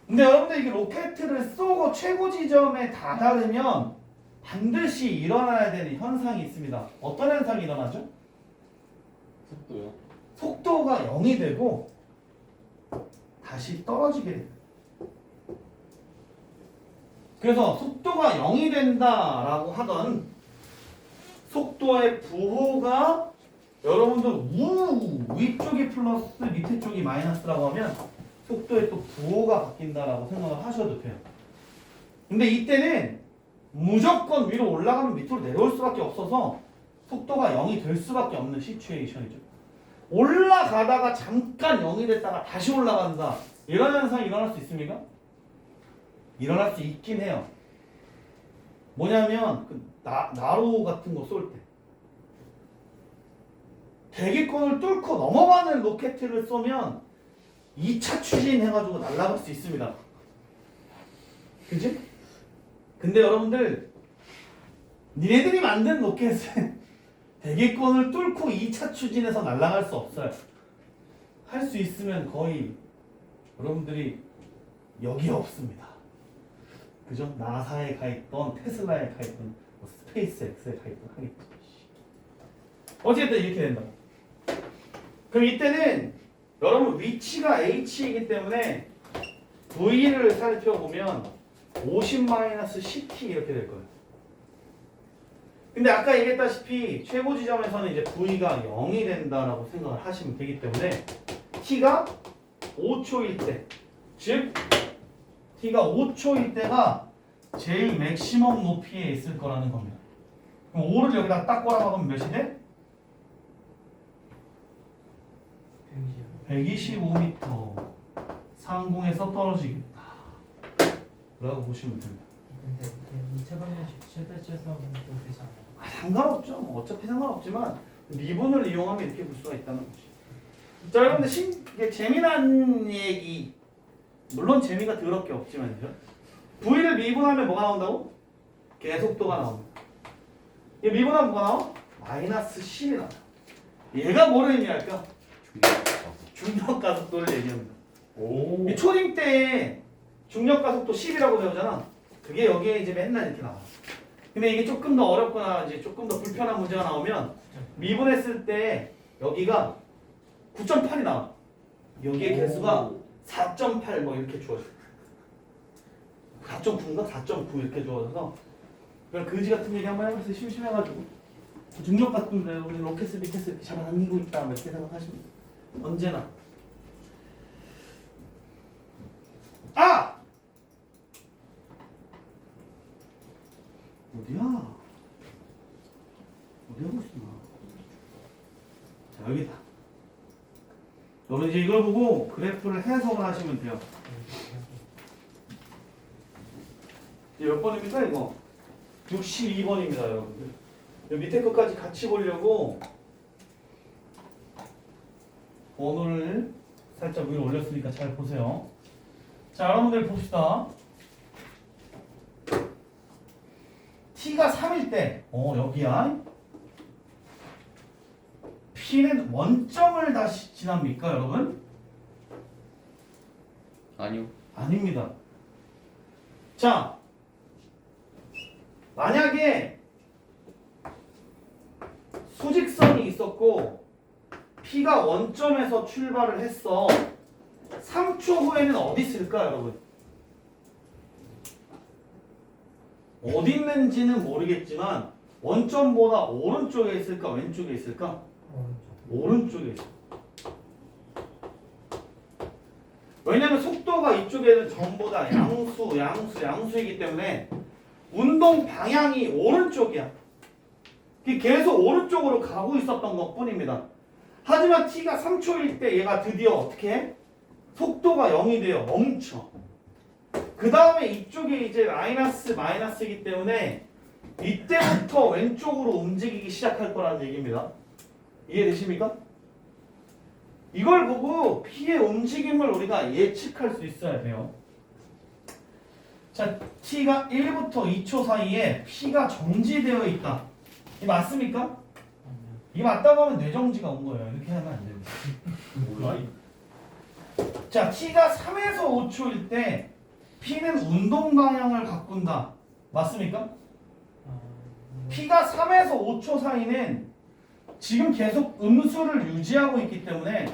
Speaker 1: 근데 여러분들 이게 로켓을 쏘고 최고 지점에 다다르면 반드시 일어나야 되는 현상이 있습니다. 어떤 현상이 일어나죠?
Speaker 2: 속도요.
Speaker 1: 속도가 0이 되고 다시 떨어지게 됩니다. 그래서 속도가 0이 된다라고 하던 속도의 부호가 여러분들 위쪽이 플러스 밑에 쪽이 마이너스라고 하면 속도의 또 부호가 바뀐다라고 생각을 하셔도 돼요. 근데 이때는 무조건 위로 올라가면 밑으로 내려올 수밖에 없어서 속도가 0이 될 수밖에 없는 시츄에이션이죠. 올라가다가 잠깐 0이 됐다가 다시 올라간다. 이런 현상이 일어날 수 있습니까? 일어날 수 있긴 해요. 뭐냐면 그 나로 같은 거 쏠 때 대기권을 뚫고 넘어가는 로켓을 쏘면 2차 추진 해가지고 날아갈 수 있습니다. 그치? 근데 여러분들 니네들이 만든 로켓은 대기권을 뚫고 2차 추진해서 날아갈 수 없어요. 할 수 있으면 거의 여러분들이 여기에 없습니다. 그죠? 나사에 가있던 테슬라에 가있던 뭐 스페이스X에 가있던 하겠죠. 어쨌든 이렇게 된다. 그럼 이때는 여러분 위치가 H이기 때문에 V를 살펴보면 50-10t 이렇게 될 거예요. 근데 아까 얘기했다시피 최고 지점에서는 이제 V가 0이 된다라고 생각을 하시면 되기 때문에 T가 5초일 때, 즉 T가 5초일 때가 제일 맥시멈 높이에 있을 거라는 겁니다. 그럼 5를 여기다 딱 꼬라박으면 몇이 돼? 125m 상공에서 떨어지겠다 라고 보시면 됩니다.
Speaker 4: 근데 이차 방정식 최대치에서 또 되지 않아요?
Speaker 1: 상관없죠. 뭐 어차피 상관없지만 미분을 이용하면 이렇게 볼 수가 있다는 거지. 자, 여러분들 이게 재미난 얘기, 물론 재미가 더럽게 없지만요. V를 미분하면 뭐가 나온다고? 계속도가 나옵니다. 이 미분하면 뭐가 나와? 마이너스 10이 나와요. 얘가 뭐를 의미할까? 중력 가속도를 얘기합니다.
Speaker 2: 오.
Speaker 1: 이 초딩 때 중력 가속도 10이라고 배우잖아. 그게 여기에 이제 맨날 이렇게 나와. 근데 이게 조금 더 어렵거나 이제 조금 더 불편한 문제가 나오면 미분했을 때 여기가 9.8이 나와. 여기에 개수가 4.8 뭐 이렇게 주어져. 4.9인가 4.9 이렇게 주어져서 그냥 거지 같은 얘기 한번 해봤어요. 심심해가지고 중력 같은데 우리 로켓을 밑에서 이렇게 잡아당기고 있다 뭐 이렇게 생각하시면 돼요. 언제나. 아! 어디야? 어디 하고 있어? 자, 여기다. 여러분 이제 이걸 보고 그래프를 해석을 하시면 돼요. 이제 몇 번입니까 이거? 62번입니다 여러분들. 이 밑에 것까지 같이 보려고 번호를 살짝 위로 올렸으니까 잘 보세요. 자, 여러분들 봅시다. T가 3일 때, 여기야. P는 원점을 다시 지납니까, 여러분?
Speaker 3: 아니요.
Speaker 1: 아닙니다. 자, 만약에 수직선이 있었고 P가 원점에서 출발을 했어. 3초 후에는 어디 있을까, 여러분? 어디 있는지는 모르겠지만 원점보다 오른쪽에 있을까, 왼쪽에 있을까? 오른쪽에 있어. 왜냐면 속도가 이쪽에는 전보다 양수이기 때문에 운동 방향이 오른쪽이야. 계속 오른쪽으로 가고 있었던 것 뿐입니다. 하지만 T가 3초일 때 얘가 드디어 어떻게 해? 속도가 0이 돼요. 멈춰. 그 다음에 이쪽에 이제 마이너스이기 때문에 이때부터 왼쪽으로 움직이기 시작할 거라는 얘기입니다. 이해되십니까? 이걸 보고 P의 움직임을 우리가 예측할 수 있어야 돼요. 자, T가 1부터 2초 사이에 P가 정지되어 있다. 이 맞습니까? 이 맞다고 하면 뇌정지가 온 거예요. 이렇게 하면 안 됩니다.
Speaker 2: 몰라.
Speaker 1: 자, T가 3에서 5초일 때 P는 운동 방향을 바꾼다. 맞습니까? P가 3에서 5초 사이는 지금 계속 음수를 유지하고 있기 때문에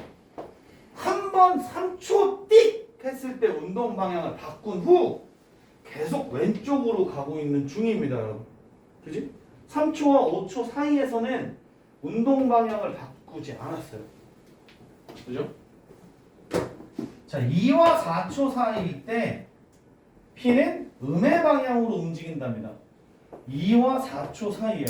Speaker 1: 한 번 3초 띡 했을 때 운동 방향을 바꾼 후 계속 왼쪽으로 가고 있는 중입니다, 여러분. 그지? 3초와 5초 사이에서는 운동 방향을 바꾸지 않았어요. 그죠? 자, 2와 4초 사이일 때 P는 음의 방향으로 움직인답니다. 2와 4초 사이에요.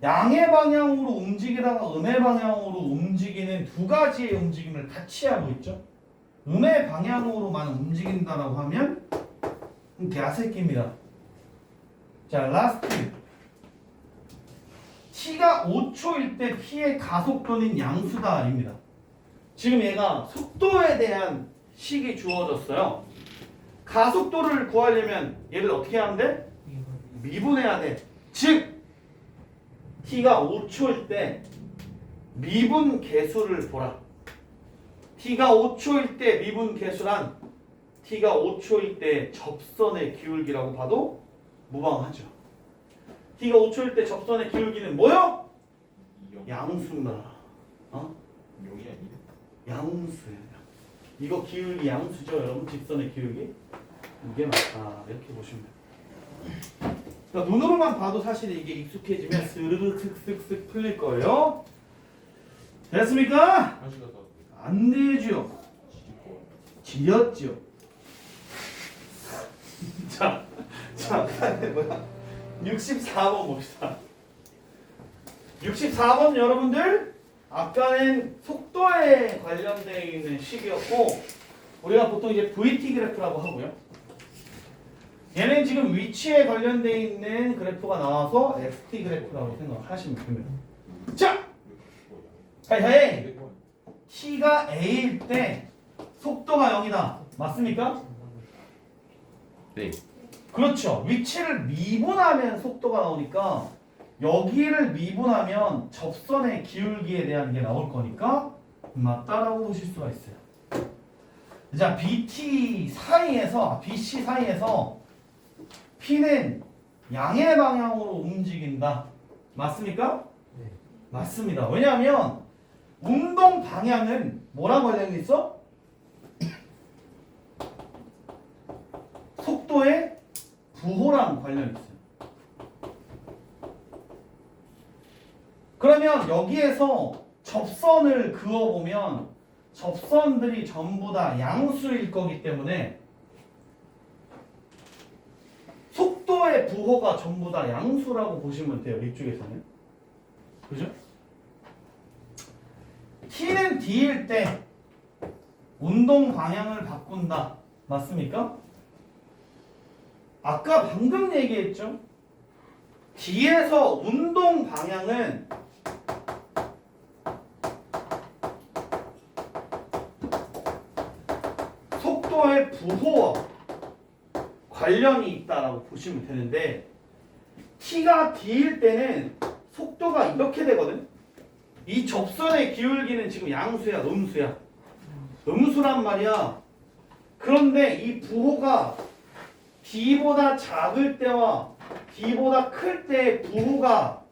Speaker 1: 양의 방향으로 움직이다가 음의 방향으로 움직이는 두 가지의 움직임을 같이 하고 있죠. 음의 방향으로만 움직인다라고 하면 개새끼입니다. 자, 라스트. T가 5초일 때 P의 가속도는 양수다입니다. 지금 얘가 속도에 대한 식이 주어졌어요. 가속도를 구하려면 얘를 어떻게 하면 돼? 미분해야 돼. 즉 T가 5초일 때 미분 계수를 보라. T가 5초일 때 미분 계수란 T가 5초일 때 접선의 기울기라고 봐도 무방하죠. T가 5초일 때 접선의 기울기는 뭐요? 양수입니다. 어?
Speaker 2: 용이 아니네.
Speaker 1: 양수예요. 이거 기울기 양수죠, 여러분? 직선의 기울기. 이게 맞다. 이렇게 보시면 돼요. 그러니까 눈으로만 봐도 사실 이게 익숙해지면 스르르 슥슥슥 풀릴 거예요. 됐습니까?
Speaker 2: 한시가 더
Speaker 1: 안 되죠. 지렸죠. 자, 그다음에 뭐야? 64번 봅시다. 64번 여러분들 아까는 속도에 관련되어 있는 식이었고 우리가 보통 이제 VT 그래프라고 하고요. 얘는 지금 위치에 관련되어 있는 그래프가 나와서 XT 그래프라고 생각하시면 됩니다. 자, 하이 T가 A일 때 속도가 0이다. 맞습니까?
Speaker 3: 네.
Speaker 1: 그렇죠. 위치를 미분하면 속도가 나오니까 여기를 미분하면 접선의 기울기에 대한 게 나올 거니까 맞다라고 보실 수가 있어요. 자, BC 사이에서 P는 양의 방향으로 움직인다. 맞습니까?
Speaker 4: 네.
Speaker 1: 맞습니다. 왜냐하면 운동 방향은 뭐랑 관련이 있어? 속도의 부호랑 관련이 있어요. 그러면 여기에서 접선을 그어보면 접선들이 전부 다 양수일 거기 때문에 속도의 부호가 전부 다 양수라고 보시면 돼요. 이쪽에서는. 그죠? T는 D일 때 운동 방향을 바꾼다. 맞습니까? 아까 방금 얘기했죠? D에서 운동 방향은 속도의 부호와 관련이 있다라고 보시면 되는데 T가 D일 때는 속도가 이렇게 되거든. 이 접선의 기울기는 지금 양수야, 음수야? 음수란 말이야. 그런데 이 부호가 D보다 작을 때와 D보다 클 때 부호가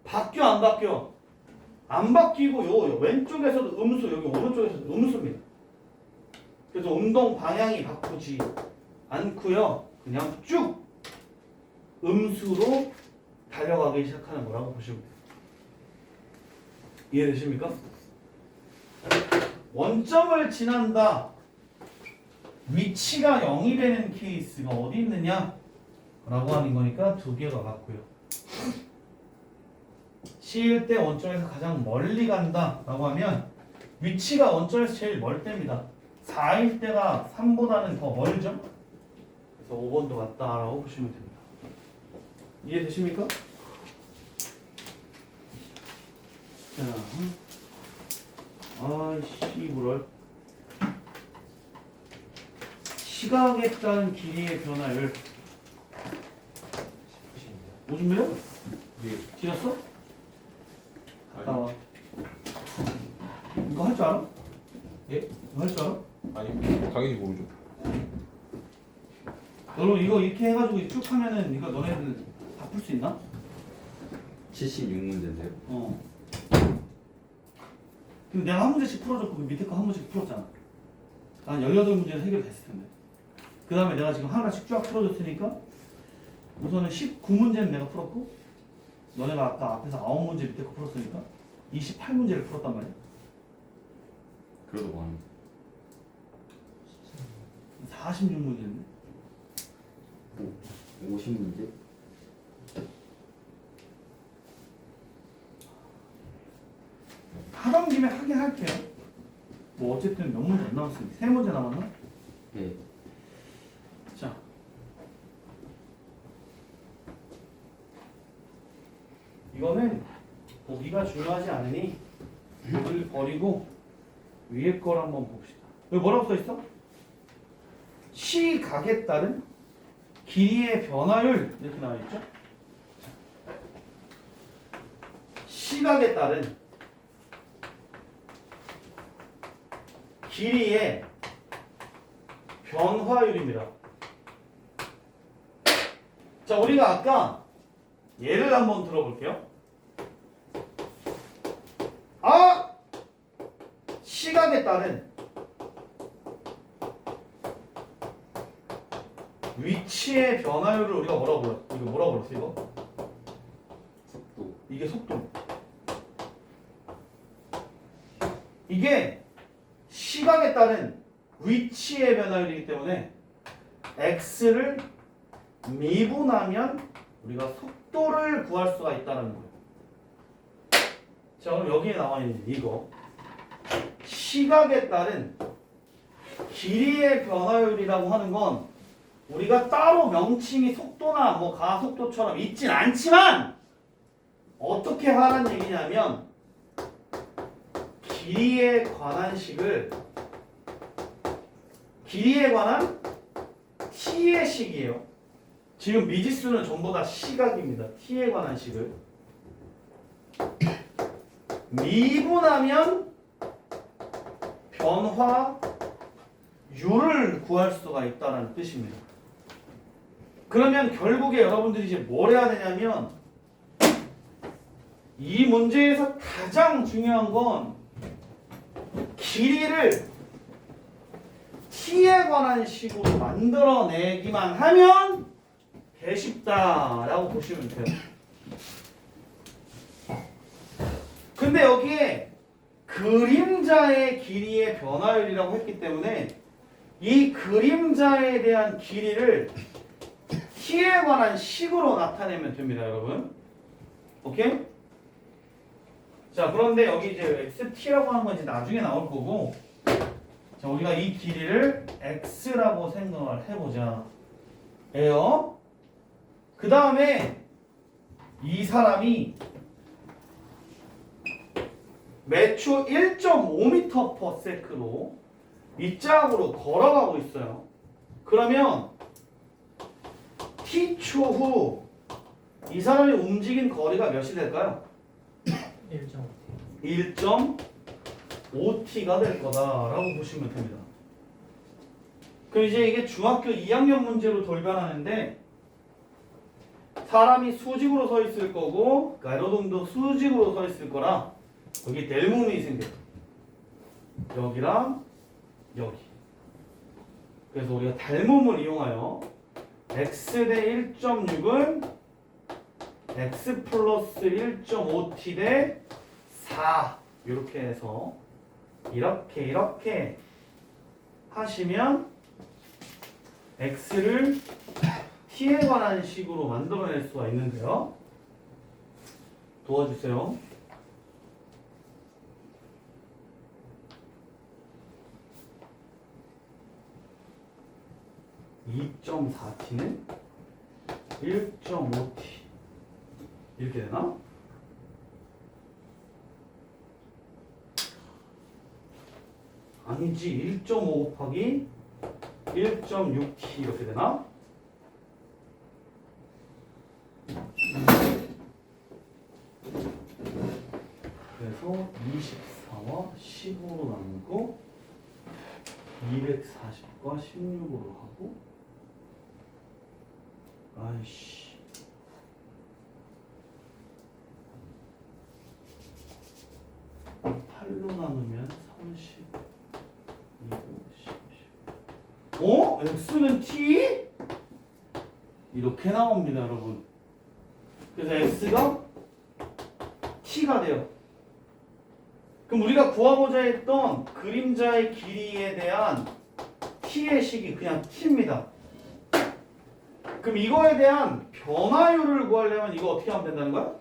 Speaker 1: 바뀌어 안 바뀌어? 안 바뀌고 요 왼쪽에서도 음수, 여기 오른쪽에서도 음수입니다. 그래서 운동 방향이 바꾸지 않고요. 그냥 쭉 음수로 달려가기 시작하는 거라고 보시면 돼요. 이해되십니까? 원점을 지난다. 위치가 0이 되는 케이스가 어디 있느냐? 라고 하는 거니까 두 개가 같고요. C일 때 원점에서 가장 멀리 간다 라고 하면 위치가 원점에서 제일 멀 때입니다. 4일 때가 3보다는 더 멀죠? 그래서 5번도 같다라고 보시면 됩니다. 이해되십니까? 자, 아이씨, 뭐랄. 시각에 따른 길이의 변화율. 오줌매요?
Speaker 2: 네.
Speaker 1: 지났어? 갔다
Speaker 2: 아니,
Speaker 1: 와. 이거 할 줄 알아?
Speaker 2: 예?
Speaker 1: 이거 할 줄 알아?
Speaker 2: 아니 당연히 모르죠.
Speaker 1: 여러분 이거 이렇게 해가지고 쭉 하면은 이거 너네들 다 풀 수 있나?
Speaker 3: 76문제인데요.
Speaker 1: 어. 근데 내가 한 문제씩 풀어줬고 그 밑에 거 한 문제씩 풀었잖아. 한 18문제는 해결됐을 텐데. 그 다음에 내가 지금 하나씩 쫙 풀어줬으니까 우선은 19문제는 내가 풀었고 너네가 아까 앞에서 9문제 밑에 거 풀었으니까 28문제를 풀었단 말이야.
Speaker 3: 그래도 많은
Speaker 1: 46문제인데
Speaker 3: 50문제?
Speaker 1: 하던 김에 하긴 할게요. 뭐 어쨌든 몇 문제 안 남았으니까 3문제 남았나?
Speaker 3: 네.
Speaker 1: 자, 이거는 보기가 중요하지 않으니 이걸 버리고 위에 걸 한번 봅시다. 여기 뭐라고 써 있어? 시각에 따른 길이의 변화율 이렇게 나와 있죠? 시각에 따른 길이의 변화율입니다. 자, 우리가 아까 예를 한번 들어볼게요. 시각에 따른 위치의 변화율을 우리가 뭐라고 불렀어? 이거 뭐라고 불렀어? 이거?
Speaker 3: 속도.
Speaker 1: 이게 속도. 이게 시각에 따른 위치의 변화율이기 때문에 x를 미분하면 우리가 속도를 구할 수가 있다는 거예요. 자, 그럼 여기에 나와 있는 이거 시각에 따른 길이의 변화율이라고 하는 건 우리가 따로 명칭이 속도나 뭐 가속도처럼 있진 않지만 어떻게 하라는 얘기냐면 길이에 관한 식을 길이에 관한 t의 식이에요. 지금 미지수는 전부 다 시각입니다. t에 관한 식을 미분하면 변화율을 구할 수가 있다는 뜻입니다. 그러면 결국에 여러분들이 이제 뭘 해야 되냐면 이 문제에서 가장 중요한 건 길이를 t에 관한 식으로 만들어내기만 하면 개 쉽다라고 보시면 돼요. 근데 여기에 그림자의 길이의 변화율이라고 했기 때문에 이 그림자에 대한 길이를 t에 관한 식으로 나타내면 됩니다, 여러분. 오케이? 자, 그런데 여기 이제 xt라고 하는 건 이제 나중에 나올 거고, 자, 우리가 이 길이를 x라고 생각을 해보자. 예요. 그 다음에 이 사람이 매초 1.5m/s로 이 짝으로 걸어가고 있어요. 그러면 t초 후 이 사람이 움직인 거리가 몇이 될까요? 1.5t가 될 거다라고 보시면 됩니다. 그럼 이제 이게 중학교 2학년 문제로 돌변하는데 사람이 수직으로 서 있을 거고 가로등도 수직으로 서 있을 거라 여기 델몸이 생겨요. 여기랑 여기. 그래서 우리가 델몸을 이용하여 x 대 1.6을 x 플러스 1.5t 대 4 이렇게 해서 이렇게 하시면 x를 t에 관한 식으로 만들어낼 수가 있는데요. 도와주세요. (2.4t는) 1.5t 이렇게 되나? 아니지. 1.5 곱하기 1.6t 이렇게 되나? 그래서 24와 15로 나누고 240과 16으로 하고 아이씨 8로 나누면 30 2 10 x는 t? 이렇게 나옵니다, 여러분. 그래서 x가 t가 돼요. 그럼 우리가 구하고자 했던 그림자의 길이에 대한 t의 식이 그냥 t입니다. 그럼 이거에 대한 변화율을 구하려면 이거 어떻게 하면 된다는 거야?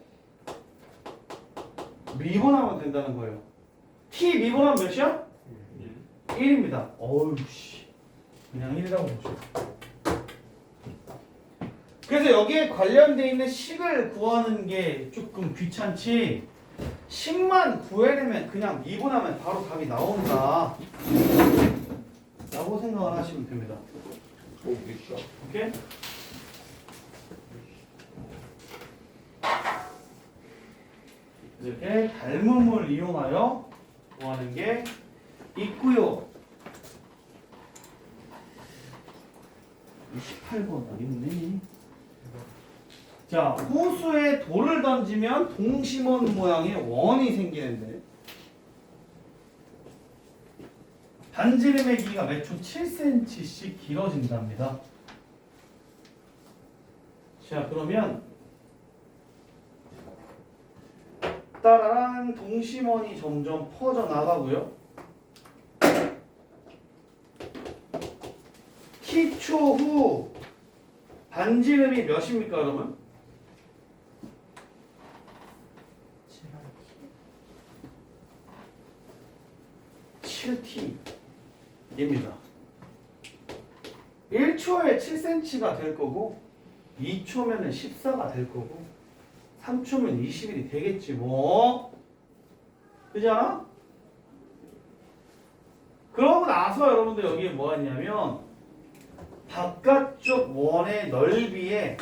Speaker 1: 미분하면 된다는 거예요. t 미분하면 몇이야? 1입니다. 어우씨, 그냥 1이라고 보죠. 그래서 여기에 관련되어 있는 식을 구하는 게 조금 귀찮지, 식만 구해내면 그냥 미분하면 바로 답이 나온다 라고 생각을 하시면 됩니다.
Speaker 2: 오, 몇이야?
Speaker 1: 오케이? 이렇게 닮음을 이용하여 구하는 게 있고요. 28번 어디 있네. 자, 호수에 돌을 던지면 동심원 모양의 원이 생기는데 반지름의 길이가 매초 7cm씩 길어진답니다. 자, 그러면 따라란 동심원이 점점 퍼져나가고요. t초 후 반지름이 몇입니까, 여러분? 7t입니다. 1초에 7cm가 될 거고 2초면은 14가 될 거고 3초면 21이 되겠지 뭐. 그지 않아? 그러고 나서 여러분들 여기에 뭐 했냐면 바깥쪽 원의 넓이에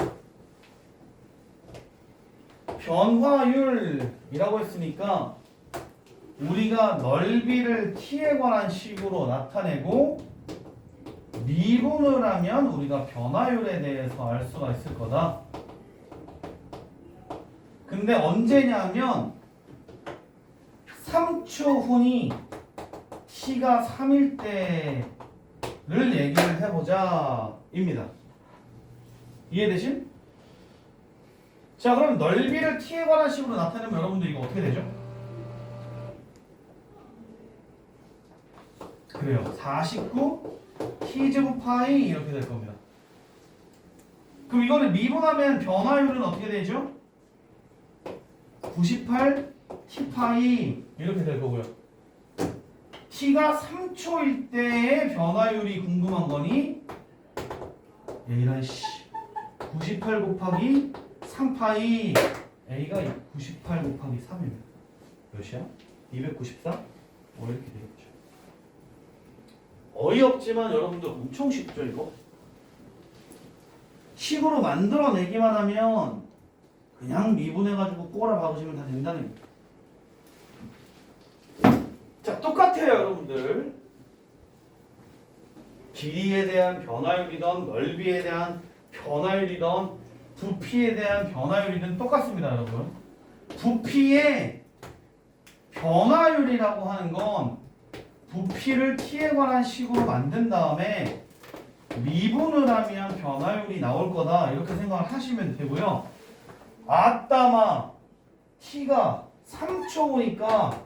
Speaker 1: 변화율이라고 했으니까 우리가 넓이를 t에 관한 식으로 나타내고 미분을 하면 우리가 변화율에 대해서 알 수가 있을 거다. 근데 언제냐면 3초 후니 t가 3일 때를 얘기를 해보자 입니다. 이해되신? 자, 그럼 넓이를 t에 관한 식으로 나타내면 여러분들 이거 어떻게 되죠? 그래요. 49 t제곱 파이 이렇게 될 겁니다. 그럼 이거를 미분하면 변화율은 어떻게 되죠? 98 t 파이 이렇게 될 거고요. t가 3초일 때의 변화율이 궁금한 거니 A란 씨 98 곱하기 3파이 A가 98 곱하기 3입니다. 몇이야? 294? 이렇게 되겠죠. 어이없지만 여러분들 엄청 쉽죠 이거? 식으로 만들어내기만 하면 그냥 미분해가지고 꼬라 박으시면 다 된다는 거예요. 자, 똑같아요 여러분들. 길이에 대한 변화율이든 넓이에 대한 변화율이든 부피에 대한 변화율이든 똑같습니다 여러분. 부피의 변화율이라고 하는 건 부피를 t에 관한 식으로 만든 다음에 미분을 하면 변화율이 나올 거다 이렇게 생각을 하시면 되고요. 아따마 t가 3초 오니까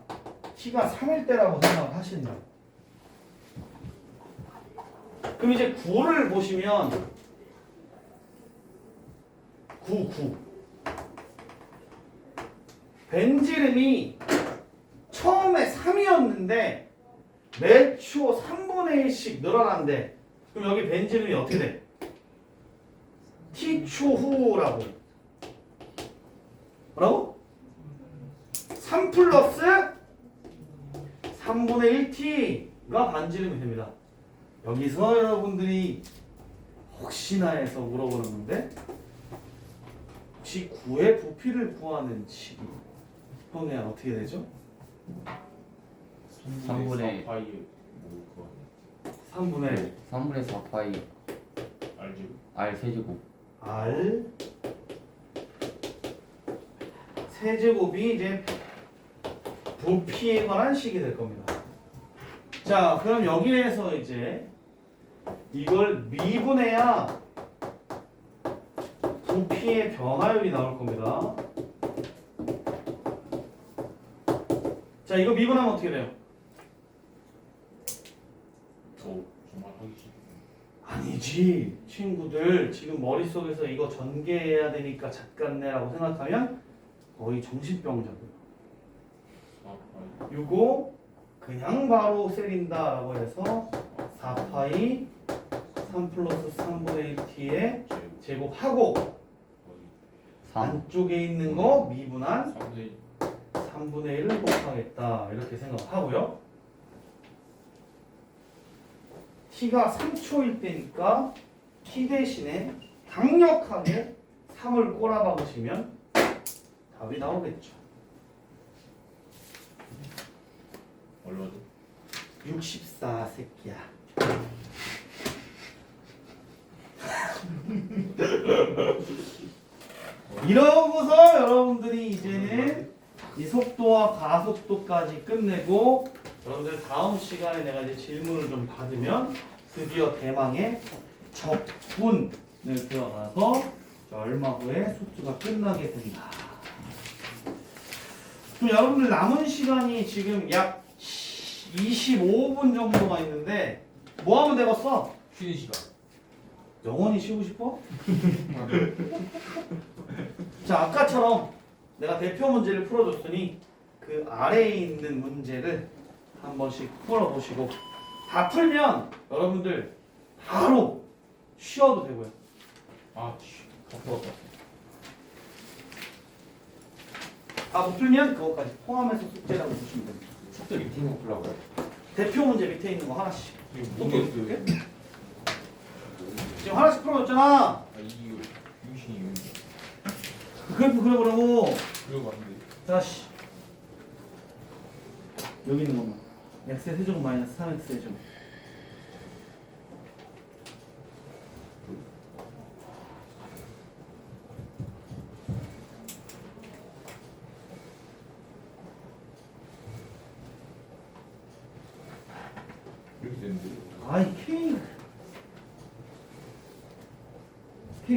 Speaker 1: t가 3일 때라고 생각을 하시는 거예요. 그럼 이제 9를 보시면 9 벤지름이 처음에 3이었는데 매초 3분의 1씩 늘어난대. 그럼 여기 벤지름이 어떻게 돼? t초 후라고. 뭐라고? 3 플러스 3분의 1t가 반지름이 됩니다. 여기서 여러분들이 혹시나 해서 물어보는 건데 혹시 9의 부피를 구하는 식이 보면 어떻게 되죠?
Speaker 3: 3분의
Speaker 2: 4파이 뭐 그거
Speaker 1: 3분의
Speaker 3: 3분의 4파이
Speaker 2: 알지?
Speaker 3: R 세제곱
Speaker 1: R 세제곱이 이제 부피에 관한 식이 될 겁니다. 자, 그럼 여기에서 이제 이걸 미분해야 부피의 변화율이 나올 겁니다. 자, 이거 미분하면 어떻게 돼요?
Speaker 2: 정말 하기 싫어.
Speaker 1: 아니지. 친구들 지금 머릿속에서 이거 전개해야 되니까 잣같네라고 생각하면 거의 정신병자고요.
Speaker 2: 4파이
Speaker 1: 요거 그냥 바로 세린다라고 해서 4파이 3 플러스 3분의 1t에
Speaker 2: 제곱
Speaker 1: 제곱하고
Speaker 2: 거의
Speaker 3: 3.
Speaker 1: 안쪽에 있는 거 미분한
Speaker 2: 3대
Speaker 1: 3분의 1을 곱하겠다 이렇게 생각하고요. t가 3초일 때니까 t 대신에 강력하게 3을 꼬라박으시면 답이 나오겠죠.
Speaker 2: 얼마죠?
Speaker 1: 64 새끼야. 이러고서 여러분들이 이제는 이 속도와 가속도까지 끝내고 여러분들 다음 시간에 내가 이제 질문을 좀 받으면 드디어 대망의 적분을 들어가서 얼마 후에 수투가 끝나게 된다. 그럼 여러분들 남은 시간이 지금 약 25분 정도가 있는데 뭐 하면 되겠어?
Speaker 2: 쉬는 시간.
Speaker 1: 영원히 쉬고 싶어? 자, 아까처럼 내가 대표 문제를 풀어줬으니 그 아래에 있는 문제를 한 번씩 풀어보시고 다 풀면 여러분들 바로 쉬어도 되고요.
Speaker 2: 아, 다 풀었다.
Speaker 1: 다 못 풀면 그것까지 포함해서 숙제라고 보시면 됩니다.
Speaker 2: 숙제 밑에 있는 거 풀라고요?
Speaker 1: 대표 문제 밑에 있는 거 하나씩.
Speaker 2: 지금
Speaker 1: 또
Speaker 2: 모르겠어요.
Speaker 1: 풀어줄게. 지금 하나씩 풀어줬잖아.
Speaker 2: 아, 이거 유신이
Speaker 1: 그래프 그려보라고.
Speaker 2: 그거 맞는데.
Speaker 1: 다시 여기 있는 것만 x의 세제곱 마이너스 3x의 제곱.
Speaker 2: 이렇게 되는데.
Speaker 1: 아이 K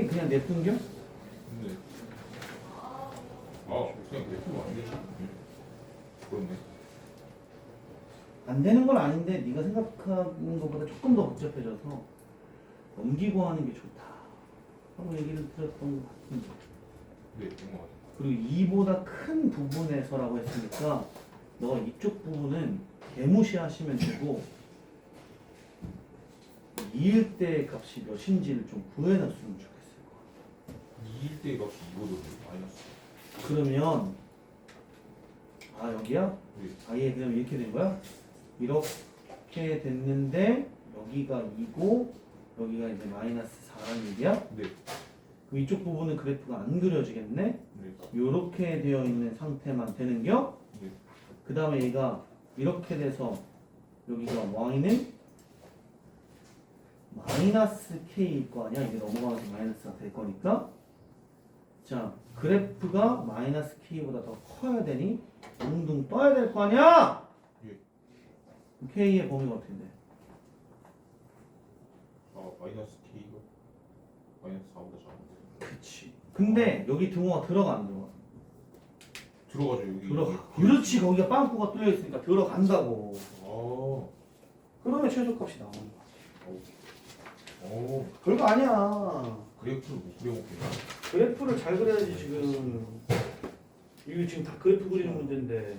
Speaker 1: 그냥 냅둔겨?
Speaker 2: 근데 그냥 대표가 안 되지. 그렇네.
Speaker 1: 안 되는 건 아닌데 네가 생각하는 것보다 조금 더 복잡해져서 넘기고 하는 게 좋다 하고 얘기를 드렸던 것 같은데.
Speaker 2: 네, 그런 거 같아.
Speaker 1: 그리고 2보다 큰 부분에서라고 했으니까 너가 이쪽 부분은 개무시하시면 되고 2일 때 값이 몇인지를 좀 구해놨으면 좋겠어요.
Speaker 2: 2일 때 값이 2보다 마이너스.
Speaker 1: 그러면 아 여기야?
Speaker 2: 네.
Speaker 1: 아예 그냥 이렇게 된 거야? 이렇게 됐는데 여기가 2고 여기가 이제 마이너스 4라는 얘기야?
Speaker 2: 네.
Speaker 1: 그럼 이쪽 부분은 그래프가 안 그려지겠네?
Speaker 2: 네.
Speaker 1: 이렇게 되어 있는 상태만 되는겨?
Speaker 2: 네.
Speaker 1: 그 다음에 얘가 이렇게 돼서 여기가 y는 마이너스 k일 거 아니야? 이게 넘어가면서 마이너스가 될 거니까. 자, 그래프가 마이너스 k보다 더 커야 되니 둥둥 떠야 될 거 아니야?
Speaker 2: 예.
Speaker 1: k의 범위가 어떻게 돼?
Speaker 2: 마이너스 K가 마이너스 4보다 작은데.
Speaker 1: 그치. 근데 여기 등호가 들어가 안 들어가?
Speaker 2: 들어가죠 여기.
Speaker 1: 들어가. 그렇지. 거기가 빵꾸가 뚫려 있으니까 들어간다고. 그러면 최소값이 나오는 거야.
Speaker 2: 오.
Speaker 1: 별거 아니야.
Speaker 2: 그래프를 못 그려먹겠나?
Speaker 1: 그래프를 잘 그려야지 지금. 이거 지금 다 그래프 그리는 문제인데.